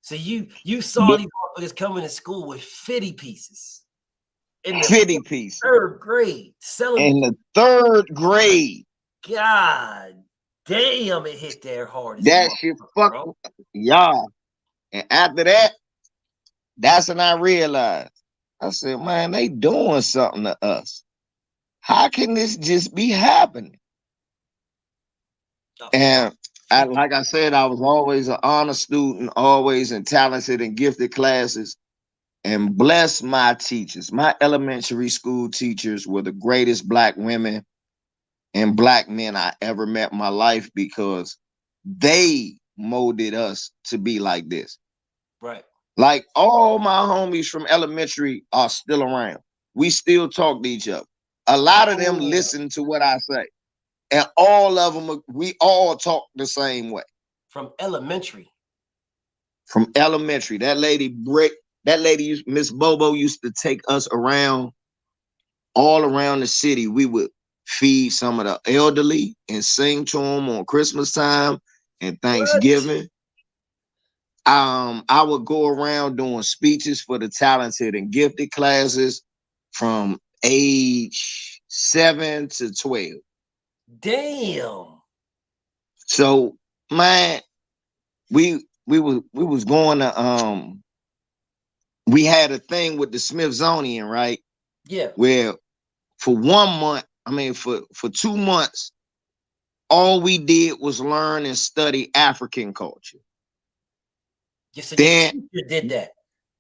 So you saw these motherfuckers coming to school with 50 pieces. In the 50 pieces. 3rd grade. Selling in the 3rd grade. God damn, it hit there hard. That shit fuck y'all. And after that, that's when I realized. I said, man, they doing something to us. How can this just be happening? And like I said, I was always an honor student, always in talented and gifted classes, and bless my teachers. My elementary school teachers were the greatest Black women and Black men I ever met in my life because they molded us to be like this. Right. Like all my homies from elementary are still around. We still talk to each other. A lot of them listen to what I say. And all of them, we all talk the same way. From elementary. From elementary. That lady, Miss Bobo, used to take us around, all around the city. We would feed some of the elderly and sing to them on Christmas time and Thanksgiving. I would go around doing speeches for the talented and gifted classes from age 7 to 12. Damn. So, man, we was going to we had a thing with the Smithsonian, right? Yeah. Where for 1 month, for 2 months, all we did was learn and study African culture. Yes, so your teacher did that.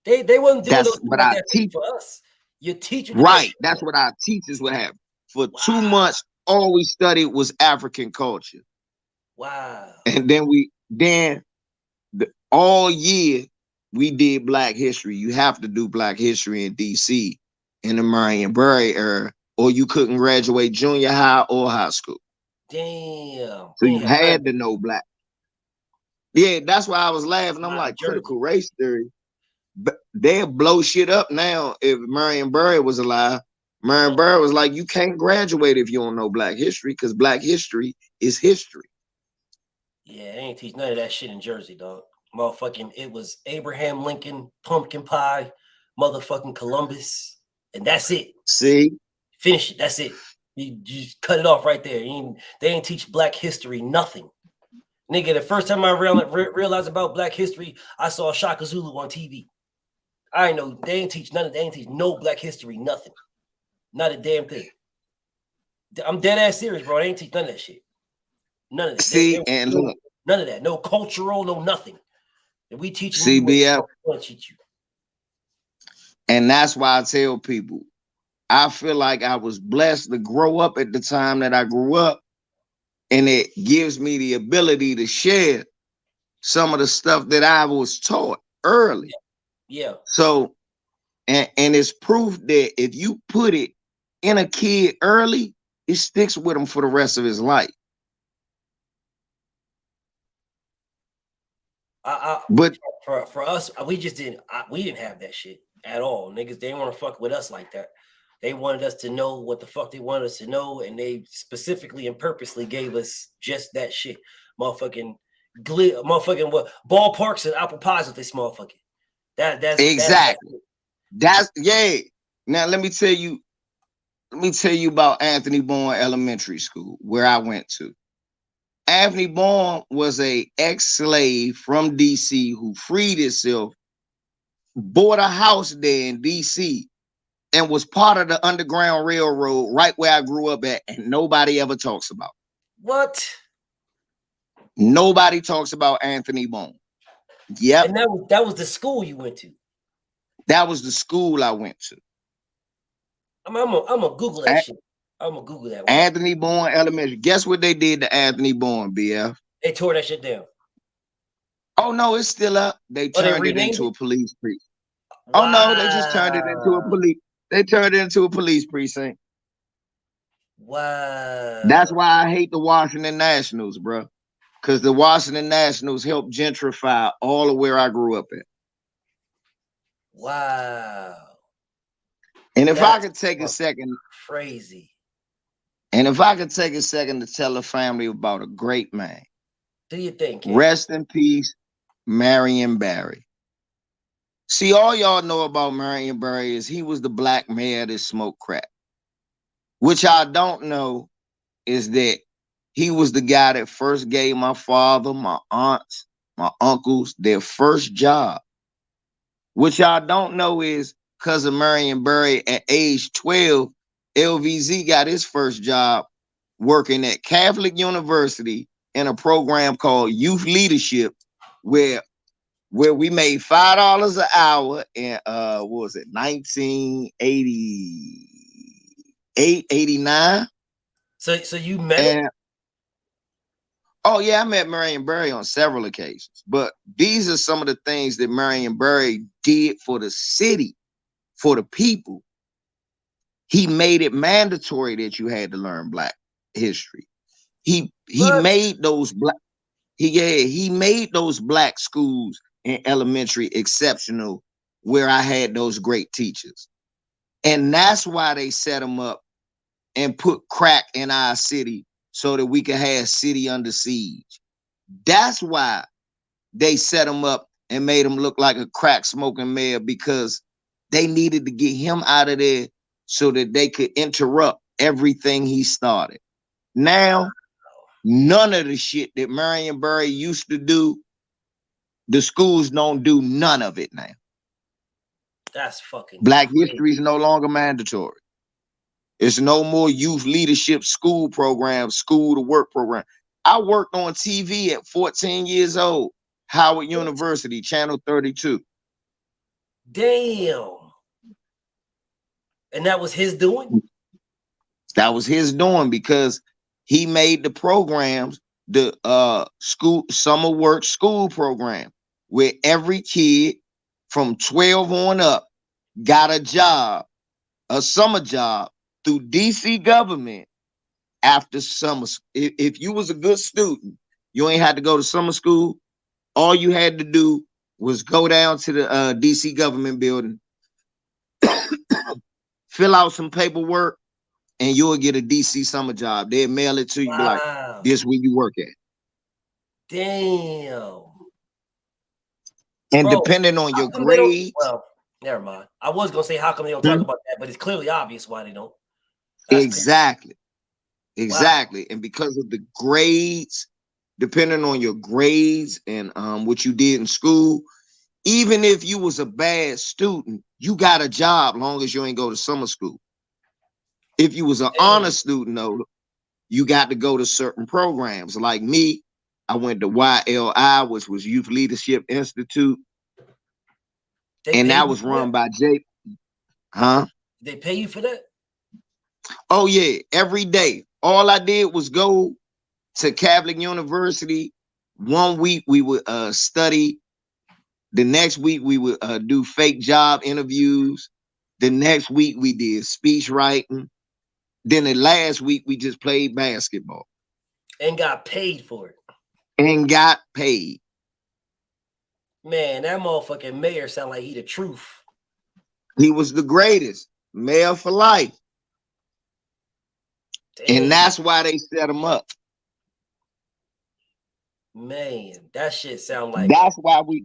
They wasn't doing those things for us. Your teacher did right. That's what our teachers would have. For 2 months, all we studied was African culture. Wow. And then all year we did Black history. You have to do Black history in DC in the Marion Barry era, or you couldn't graduate junior high or high school. Damn. So you had to know Black. Yeah, that's why I was laughing. I'm like, critical race theory. They'll blow shit up now if Marion Barry was alive. Marion Barry was like, you can't graduate if you don't know Black history because Black history is history. Yeah, they ain't teach none of that shit in Jersey, dog. Motherfucking, it was Abraham Lincoln, pumpkin pie, motherfucking Columbus, and that's it. See? Finish it. That's it. You just cut it off right there. They ain't teach Black history, nothing. Nigga, the first time I realized about Black history, I saw Shaka Zulu on TV. I know they ain't teach none of. They ain't teach no Black history, nothing, not a damn thing. I'm dead ass serious, bro. They ain't teach none of that shit. None of that. See, and look, none of that. No cultural, no nothing. And we teach CBF. Teach you. And that's why I tell people, I feel like I was blessed to grow up at the time that I grew up. And it gives me the ability to share some of the stuff that I was taught early. Yeah. So, and it's proof that if you put it in a kid early, it sticks with him for the rest of his life. But For us, we just didn't have that shit at all. Niggas, they didn't want to fuck with us like that. They wanted us to know what the fuck they wanted us to know, and they specifically and purposely gave us just that shit. Motherfucking what ballparks and apple pies with this motherfucker. That's exactly. That's yeah. Now let me tell you about Anthony Bourne Elementary School, where I went to. Anthony Bourne was a ex-slave from DC who freed himself, bought a house there in DC, and was part of the Underground Railroad right where I grew up at, and nobody ever talks about. What? Nobody talks about Anthony Bourne. Yep. And that was the school you went to. That was the school I went to. I'm gonna Google that shit. I'm gonna Google that one. Anthony Bourne Elementary. Guess what they did to Anthony Bourne, BF? They tore that shit down. Oh no, it's still up. They turned it into a police precinct. Wow. Oh no, they just turned it into a police. They turned it into a police precinct. Wow. That's why I hate the Washington Nationals, bro. Because the Washington Nationals helped gentrify all of where I grew up at. Wow. And if I could take a second. Crazy. And if I could take a second to tell the family about a great man. Do you think? Rest in peace, Marion Barry. See, all y'all know about Marion Barry is he was the black mayor that smoked crack. Which I don't know is that he was the guy that first gave my father, my aunts, my uncles their first job. Which I don't know is because of Marion Barry at age 12, LVZ got his first job working at Catholic University in a program called Youth Leadership, where we made $5 an hour in what was it, 1988, 89. So you met him? Oh yeah, I met Marion Barry on several occasions. But these are some of the things that Marion Barry did for the city, for the people. He made it mandatory that you had to learn Black history. He made those black he made those black schools in elementary exceptional, where I had those great teachers. And that's why they set them up and put crack in our city so that we could have city under siege. That's why they set him up and made him look like a crack smoking mayor, because they needed to get him out of there so that they could interrupt everything he started. Now, none of the shit that Marion Barry used to do, the schools don't do none of it now. That's fucking Black history is no longer mandatory. It's no more youth leadership school program, school to work program. I worked on TV at 14 years old, Howard University, Channel 32. Damn. And that was his doing? That was his doing, because he made the programs, the school summer work school program, where every kid from 12 on up got a job, a summer job through DC government after summer. If you was a good student, you ain't had to go to summer school. All you had to do was go down to the DC government building, fill out some paperwork, and you'll get a DC summer job. They'll mail it to you. Wow. Like, this where you work at. Damn. And bro, depending on your grades. Well, never mind. I was gonna say, how come they don't talk about that? But it's clearly obvious why they don't. Exactly. Exactly. Wow. And because of the grades, depending on your grades and what you did in school, even if you was a bad student, you got a job long as you ain't go to summer school. If you was an honor student, though, you got to go to certain programs. Like me, I went to YLI, which was Youth Leadership Institute. And that was run by Jay. Huh? They pay you for that? Oh, yeah. Every day. All I did was go to Catholic University. 1 week we would study The next week we would do fake job interviews. The next week we did speech writing. Then the last week we just played basketball. And got paid for it. And got paid. Man, that motherfucking mayor sound like he the truth. He was the greatest. Mayor for life. Damn. And that's why they set him up. Man, that shit sound like that's why we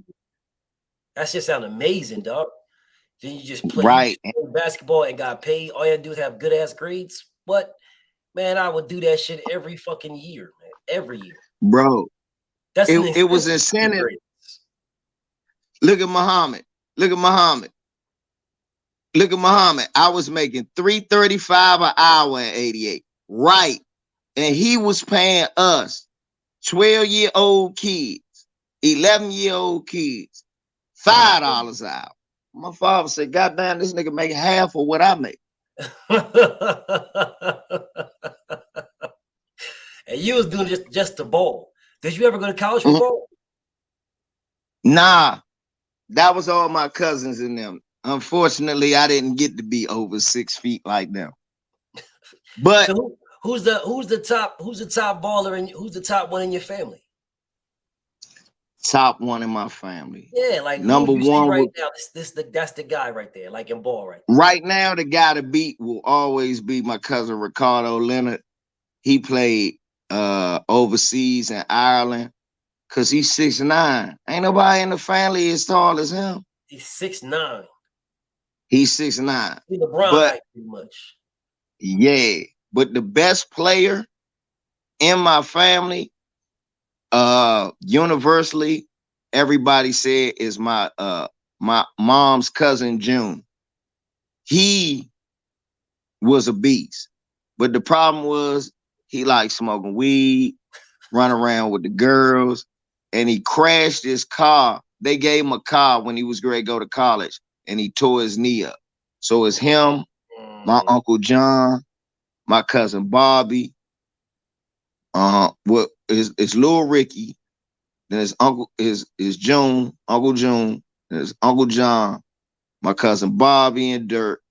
that shit sound amazing, dog. Then you just play right basketball and got paid. All you had to do is have good ass grades. But man, I would do that shit every fucking year, man. Every year. Bro. That's it was incentive. Look at Muhammad. Look at Muhammad. Look at Muhammad. I was making $3.35 an hour in 88. Right. And he was paying us 12-year-old kids, 11-year-old kids, $5 an hour. My father said, God damn, this nigga make half of what I make. And you was doing just the ball. Did you ever go to college for ball? Nah. That was all my cousins and them. Unfortunately, I didn't get to be over 6 feet like them. But so who's the top baller and who's the top one in your family? Top one in my family. Yeah, like number one right now. That's the guy right there, like in ball right there. Right now, the guy to beat will always be my cousin Ricardo Leonard. He played overseas in Ireland because he's 6'9". Ain't nobody in the family as tall as him. He's 6'9". He's 6'9". He's LeBron height pretty much. Yeah, but the best player in my family, universally, everybody said is my mom's cousin June. He was a beast, but the problem was he liked smoking weed, run around with the girls, and he crashed his car. They gave him a car when he was going to go to college, and he tore his knee up. So it's him, my Uncle John, my cousin Bobby, it's Lil Ricky, then his uncle is June, Uncle June, then his Uncle John, my cousin Bobby and Dirk.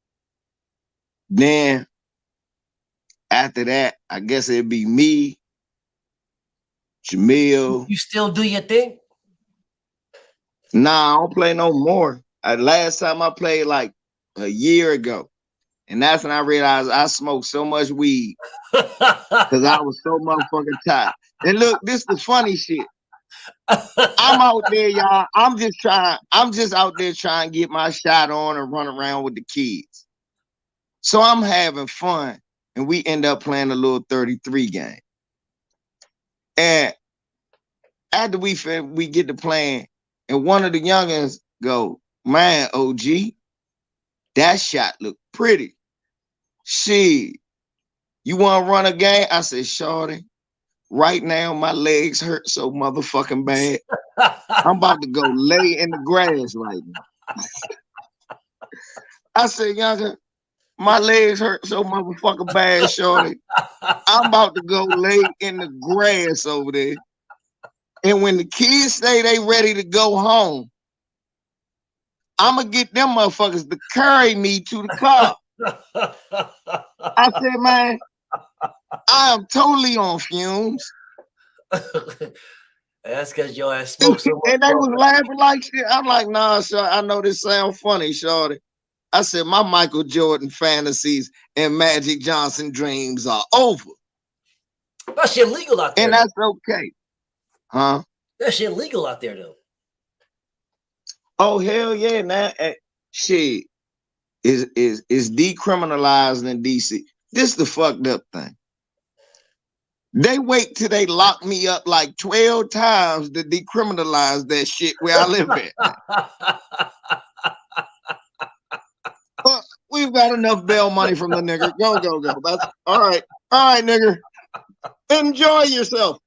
Then after that, I guess it'd be me, Jamil. You still do your thing? Nah, I don't play no more. Last time I played like a year ago. And that's when I realized I smoked so much weed because I was so motherfucking tired. And look, this is the funny shit. I'm out there, y'all. I'm just out there trying to get my shot on and run around with the kids. So I'm having fun. And we end up playing a little 33 game. And after we get to playing, and one of the youngins go, man, OG, that shot looked pretty. Shit, you want to run a game? I said, shorty, right now my legs hurt so motherfucking bad. I'm about to go lay in the grass right now. I said, younger, my legs hurt so motherfucking bad, shorty. I'm about to go lay in the grass over there. And when the kids say they ready to go home, I'm going to get them motherfuckers to carry me to the car. I said, man, I am totally on fumes. That's because your ass smoked so much. And they was laughing like shit. I'm like, nah, shorty, I know this sounds funny, shorty. I said, my Michael Jordan fantasies and Magic Johnson dreams are over. That shit legal out there. And that's okay. Huh? That shit legal out there, though. Oh, hell yeah. Now, shit is decriminalized in DC. This is the fucked up thing. They wait till they lock me up like 12 times to decriminalize that shit where I live at. We've got enough bail money from the nigger. Go. That's all right. All right, nigger. Enjoy yourself.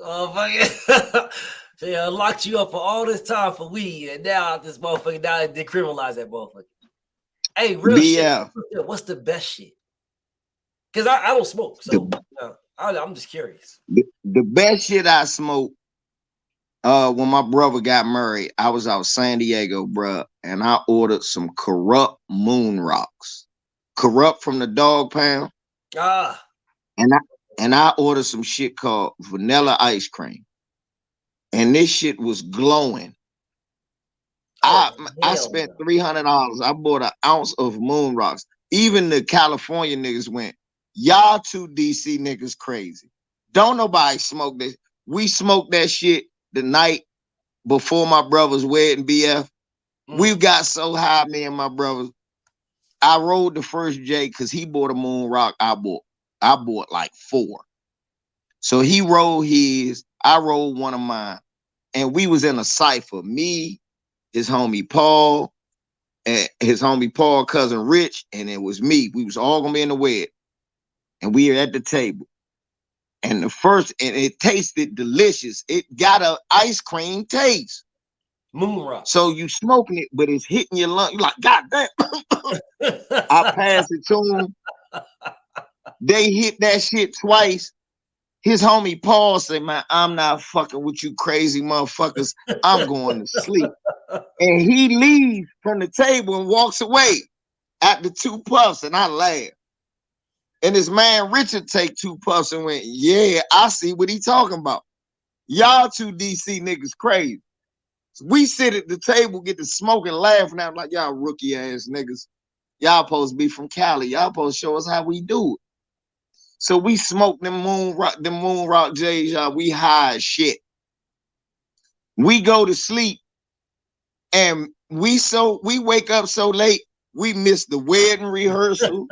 Oh, fuck. They locked you up for all this time for weed, and now this motherfucker now they decriminalize that motherfucker. Hey, real shit. What's the best shit? Because I don't smoke, so I'm just curious. The best shit I smoke When my brother got married, I was out San Diego, bruh, and I ordered some Corrupt moon rocks. Corrupt from the dog pound. Ah. And I ordered some shit called vanilla ice cream. And this shit was glowing. I spent $300. I bought an ounce of moon rocks. Even the California niggas went, y'all two DC niggas crazy. Don't nobody smoke this. We smoked that shit the night before my brother's wedding, BF. We got so high, me and my brothers. I rolled the first J because he bought a moon rock. I bought like 4. So he rolled his, I rolled one of mine. And we was in a cipher. Me, his homie Paul, and his homie Paul, cousin Rich, and it was me. We was all gonna be in the wedding. And we were at the table. And it tasted delicious. It got a ice cream taste. Moon rock. So you smoking it, but it's hitting your lung. You're like, God damn. I passed it to them. They hit that shit twice. His homie Paul said, man, I'm not fucking with you crazy motherfuckers. I'm going to sleep. And he leaves from the table and walks away after 2 puffs, and I laughed. And his man Richard take 2 puffs and went, yeah, I see what he talking about. Y'all two DC niggas crazy. So we sit at the table, get to smoking, laughing at like, y'all rookie ass niggas. Y'all supposed to be from Cali. Y'all supposed to show us how we do it. So we smoke them moon rock J's, y'all. We high as shit. We go to sleep, and we wake up so late, we miss the wedding rehearsal,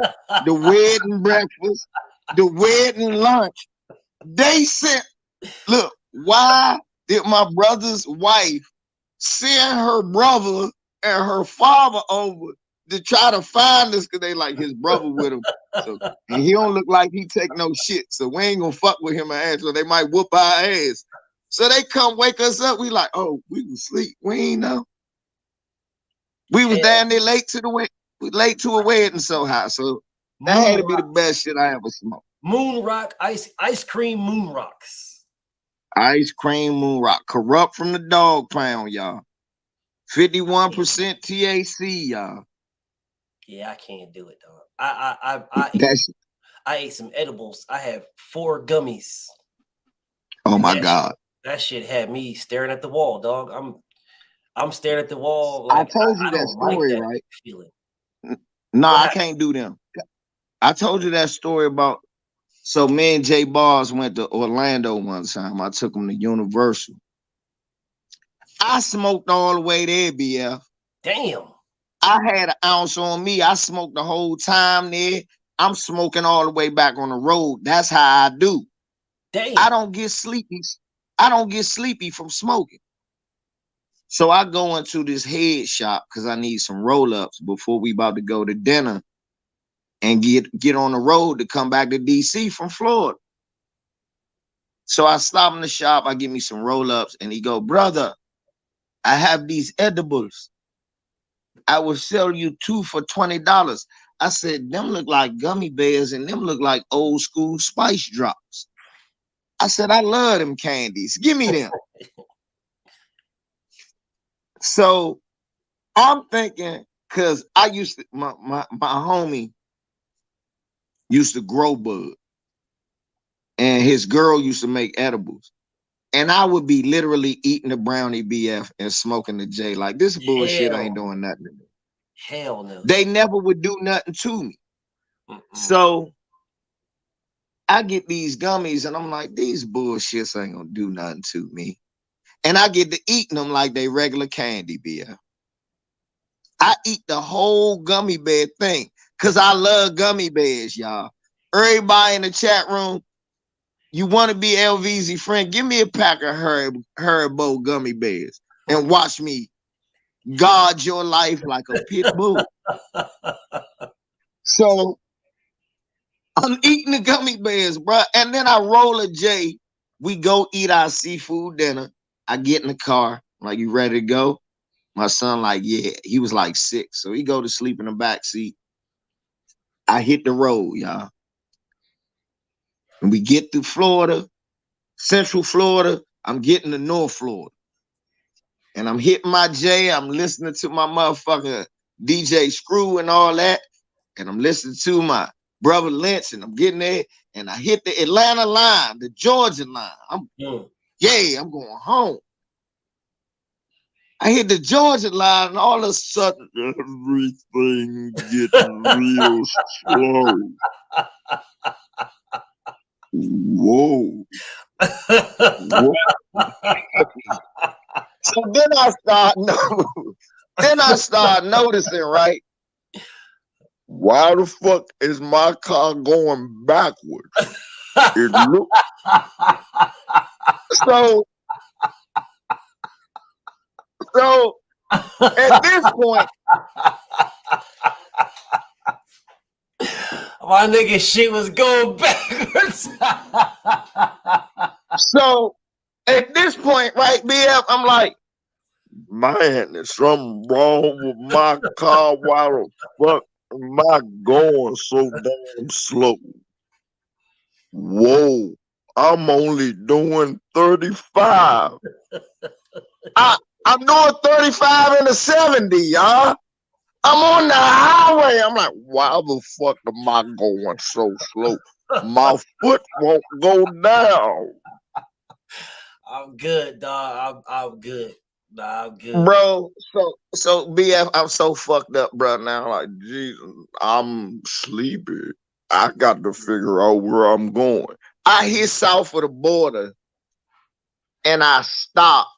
the wedding breakfast, the wedding lunch. They sent, look, why did my brother's wife send her brother and her father over to try to find us? Because they like his brother with him. So, and he don't look like he take no shit. So we ain't gonna fuck with him and ass, so they might whoop our ass. So they come wake us up. We like, oh, we was asleep. We ain't know. We was down there late to a wedding so high. So that had to be the best shit I ever smoked. Moon rock, ice cream moon rocks. Ice cream moon rock. Corrupt from the dog pound, y'all. 51% THC, y'all. Yeah, I can't do it, dog. I ate some edibles. I have 4 gummies. Oh my God. That shit had me staring at the wall, dog. I'm staring at the wall. Like, I told you that story, like that right? feeling. No, I can't do them. I told you that story about, so me and Jay Bars went to Orlando one time. I took him to Universal. I smoked all the way there, BF. Damn. I had an ounce on me. I smoked the whole time there. I'm smoking all the way back on the road. That's how I do. Damn. I don't get sleepy. I don't get sleepy from smoking. So I go into this head shop because I need some roll-ups before we about to go to dinner and get on the road to come back to DC from Florida. So I stop in the shop, I get me some roll-ups, and he go, brother, I have these edibles. I will sell you 2 for $20. I said, them look like gummy bears and them look like old school spice drops. I said, I love them candies. Give me them. So I'm thinking, because I used to, my homie used to grow bud. And his girl used to make edibles. And I would be literally eating the brownie BF and smoking the J. Like, this bullshit ain't doing nothing to me. Hell no. They never would do nothing to me. So I get these gummies and I'm like, these bullshits ain't gonna do nothing to me. And I get to eating them like they regular candy BF. I eat the whole gummy bear thing because I love gummy bears, y'all. Everybody in the chat room, you want to be LVZ friend, give me a pack of Haribo gummy bears and watch me guard your life like a pit bull. So I'm eating the gummy bears, bro. And then I roll a J. We go eat our seafood dinner. I get in the car, like, you ready to go? My son like, yeah. He was like 6. So he go to sleep in the back seat. I hit the road, y'all. And we get through Florida, Central Florida. I'm getting to North Florida. and I'm hitting my J. I'm listening to my motherfucking DJ Screw and all that, and I'm listening to my brother Lynch, and I'm getting there, and I hit the Atlanta line, the Georgia line. I'm going home. I hit the Georgia line, and all of a sudden, everything getting real slow. Whoa. So then I start noticing, right? Why the fuck is my car going backwards? It look so at this point, my nigga shit was going backwards. So at this point, right, BF, I'm like, man, there's something wrong with my car. Why the fuck am I going so damn slow? Whoa, I'm only doing 35. I'm doing 35 in the 70, y'all. I'm on the highway. I'm like, why the fuck am I going so slow? My foot won't go down. I'm good, dog. I'm good. Nah, I'm good. Bro, so BF, I'm so fucked up, bro. Now, like, Jesus, I'm sleepy. I got to figure out where I'm going. I hit south of the border and I stop.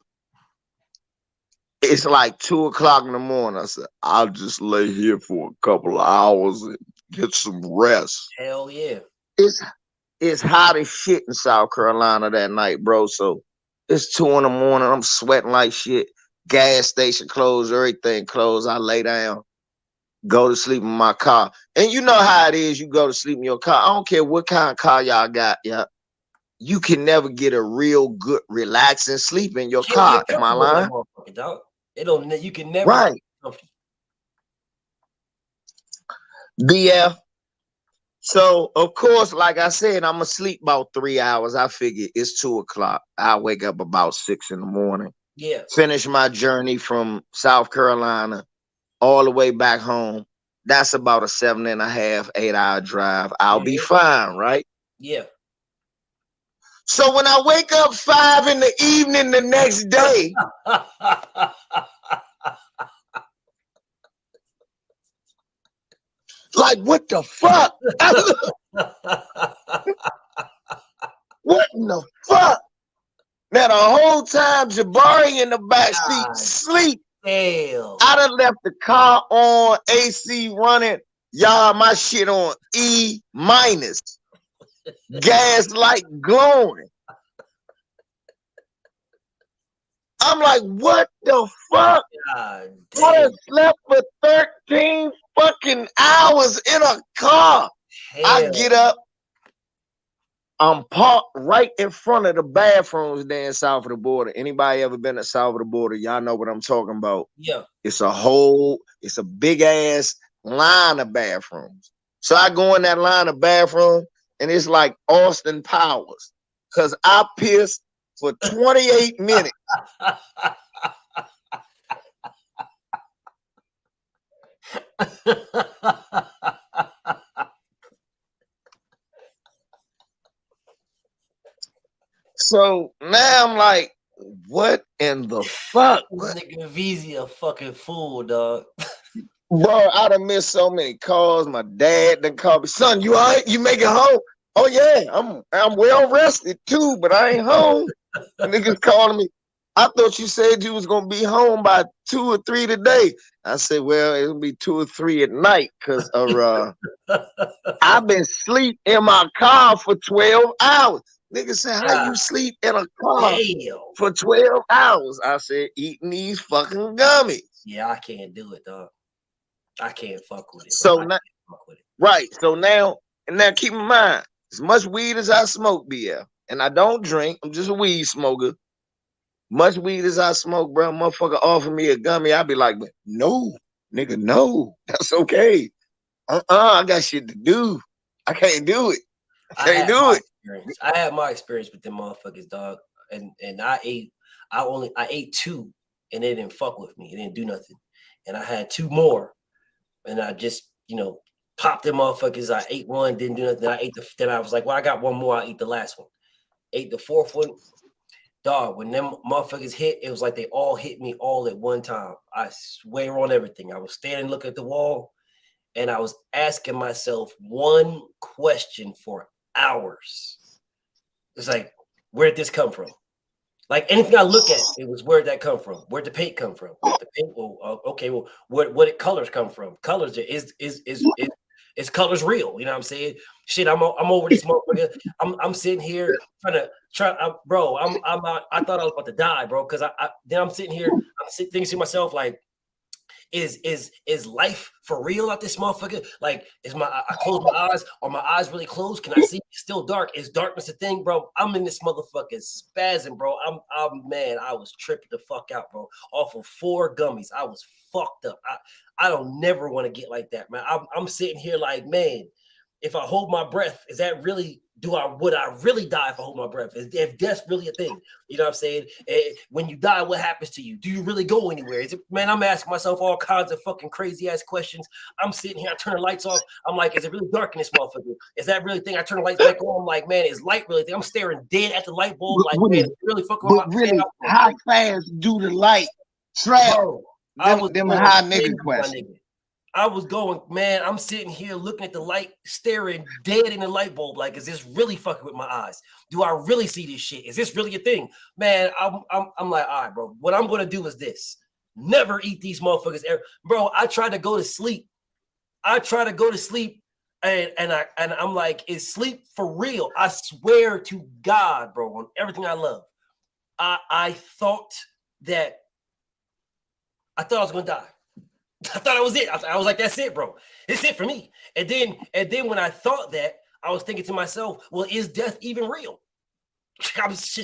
It's like 2 o'clock in the morning. I said, I'll just lay here for a couple of hours and get some rest. Hell yeah. It's hot as shit in South Carolina that night, bro. So it's 2 in the morning. I'm sweating like shit. Gas station closed, everything closed. I lay down, go to sleep in my car. And you know how it is. You go to sleep in your car. I don't care what kind of car y'all got. Yeah, you can never get a real good, relaxing sleep in your car. Am I lying? It don't. You can never. Right. BF. So of course, like I said, I'm gonna sleep about 3 hours. I figure it's 2 o'clock. I wake up about 6 in the morning. Yeah. Finish my journey from South Carolina all the way back home. That's about a 7.5, 8 hour drive. I'll be fine, right? Yeah. So when I wake up 5 in the evening the next day, like, what the fuck? What in the fuck? Now the whole time Jabari in the backseat sleep. Hell. I done left the car on, AC running. Y'all, my shit on E-. Gas light glowing. I'm like, what the fuck? I done slept for 13 fucking hours in a car. Hell. I get up. I'm parked right in front of the bathrooms there in south of the border. Anybody ever been to south of the border? Y'all know what I'm talking about. Yeah. It's a big ass line of bathrooms. So I go in that line of bathroom and it's like Austin Powers. Cause I pissed for 28 minutes. So now I'm like, what in the fuck? This nigga VZ a fucking fool, dog. Bro, I done missed so many calls. My dad done called me, son, you all right? You make it home? Oh yeah, I'm well rested too, but I ain't home. Niggas calling me. I thought you said you was gonna be home by 2 or 3 today. I said, well, it'll be 2 or 3 at night because I've been asleep in my car for 12 hours. Nigga said, how you sleep in a car for 12 hours? I said, eating these fucking gummies. Yeah, I can't do it, dog. I can't fuck with it. So now, right. So now keep in mind, as much weed as I smoke, BF, and I don't drink, I'm just a weed smoker. Much weed as I smoke, bro, motherfucker offer me a gummy, I'll be like, no, nigga, no, that's okay. I got shit to do. I can't do it. I can't do it. I had my experience with them motherfuckers, dog, and I ate 2 and it didn't fuck with me. It didn't do nothing. And I had 2 more, and I just, popped them motherfuckers. I ate one, didn't do nothing. Then I was like, well, I got one more. I'll eat the last one. Ate the 4th one. Dog, when them motherfuckers hit, it was like they all hit me all at one time. I swear on everything. I was standing looking at the wall, and I was asking myself one question for hours. It's like, where did this come from? Like anything I look at, it was where'd that come from? Where'd the paint come from? The paint, okay, well, what did colors come from? Colors is colors real? You know what I'm saying? Shit, I'm over this motherfucker. I'm sitting here bro. I thought I was about to die, bro, because then I'm sitting here, thinking to myself like, is life for real out this motherfucker? Like, I close my eyes? Are my eyes really closed? Can I see? It's still dark. Is darkness a thing, bro? I'm in this motherfucking spazzing, bro. Man, I was tripping the fuck out, bro. Off of 4 gummies. I was fucked up. I don't never want to get like that, man. I'm sitting here like, man, if I hold my breath, is that really, would I really die if I hold my breath? If death's really a thing, you know what I'm saying? When you die, what happens to you? Do you really go anywhere? Man, I'm asking myself all kinds of fucking crazy ass questions. I'm sitting here, I turn the lights off. I'm like, is it really dark in this motherfucker? Is that really a thing? I turn the lights back on. I'm like, man, is light really a thing? I'm staring dead at the light bulb. Like, man, it's really fucking but really, how fast do the light travel? Them high nigga questions. I was going, man, I'm sitting here looking at the light, staring dead in the light bulb. Like, is this really fucking with my eyes? Do I really see this shit? Is this really a thing? Man, I'm like, all right, bro, what I'm going to do is this. Never eat these motherfuckers. Bro, I tried to go to sleep. And I'm like, is sleep for real? I swear to God, bro, on everything I love. I thought I was going to die. I thought it was it. I was like, that's it, bro. It's it for me. And then when I thought that, I was thinking to myself, well, is death even real? Is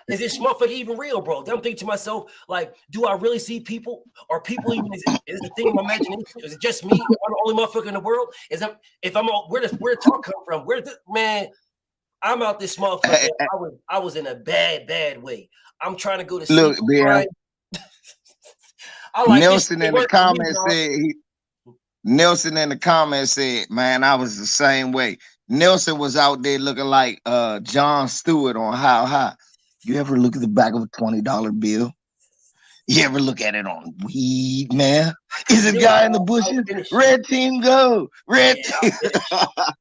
this motherfucker even real, bro? Then I'm thinking to myself, like, do I really see people? Are people even, is it a thing in my imagination? Is it just me? Am I the only motherfucker in the world? Where the talk come from? Man, I'm out this motherfucker. I was in a bad way. I'm trying to go to sleep. Look, man. Like Nelson in the comments said, man, I was the same way. Nelson was out there looking like Jon Stewart on How High. You ever look at the back of a $20 bill? You ever look at it on weed, man? Is a guy in the bushes? Red team go. Red team.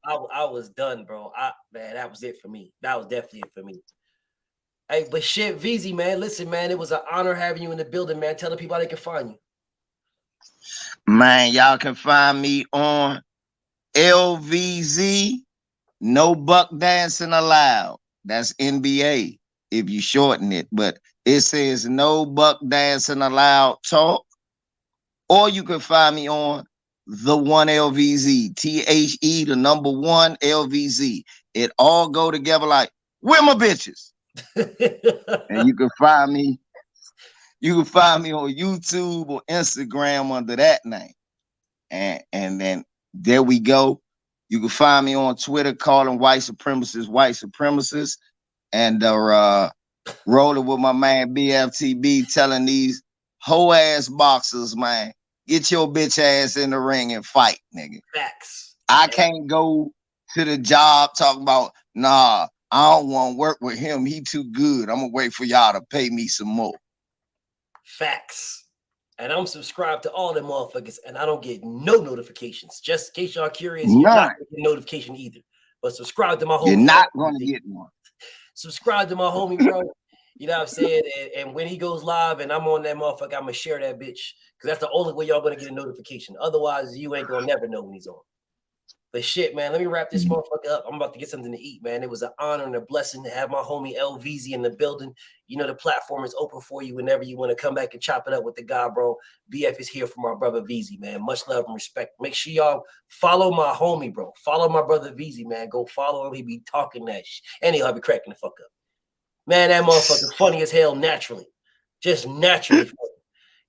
I was done, bro. Man, that was it for me. That was definitely it for me. Hey, but shit, VZ, man, listen, man, it was an honor having you in the building, man. Tell the people how they can find you. Man, y'all can find me on LVZ, No Buck Dancing Allowed. That's NBA if you shorten it, but it says No Buck Dancing Allowed Talk. Or you can find me on The One LVZ, THE, the number 1 LVZ. It all go together like, where my bitches? And you can find me on YouTube or Instagram under that name. And then there we go. You can find me on Twitter calling white supremacists, and rolling with my man BFTB, telling these hoe ass boxers, man, get your bitch ass in the ring and fight, nigga. Facts. I can't go to the job talking about, nah, I don't want to work with him. He too good. I'm gonna wait for y'all to pay me some more. Facts. And I'm subscribed to all them motherfuckers, and I don't get no notifications. Just in case y'all curious, you're not gonna get a notification either. But subscribe to my homie. You're not gonna get one. Subscribe to my homie, bro. You know what I'm saying? And when he goes live and I'm on that motherfucker, I'm gonna share that bitch. Because that's the only way y'all gonna get a notification. Otherwise, you ain't gonna never know when he's on. But shit, man, let me wrap this motherfucker up. I'm about to get something to eat, man. It was an honor and a blessing to have my homie LVZ in the building. You know, the platform is open for you whenever you want to come back and chop it up with the guy, bro. BF is here for my brother VZ, man. Much love and respect. Make sure y'all follow my homie, bro. Follow my brother VZ, man. Go follow him. He be talking that shit. And he'll be cracking the fuck up. Man, that motherfucker funny as hell naturally. Just naturally funny.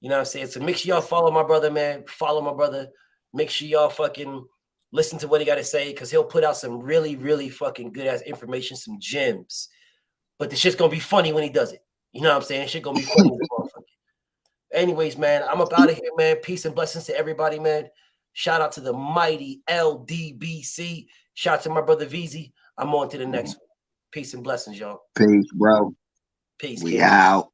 You know what I'm saying? So make sure y'all follow my brother, man. Follow my brother. Make sure y'all fucking listen to what he got to say, because he'll put out some really, really fucking good ass information, some gems. But the shit's gonna be funny when he does it. You know what I'm saying? Shit gonna be funny. Anyways, man, I'm up out of here, man. Peace and blessings to everybody, man. Shout out to the mighty LDBC. Shout out to my brother VZ. I'm on to the next one. Peace and blessings, y'all. Peace, bro. Peace. We kid. out.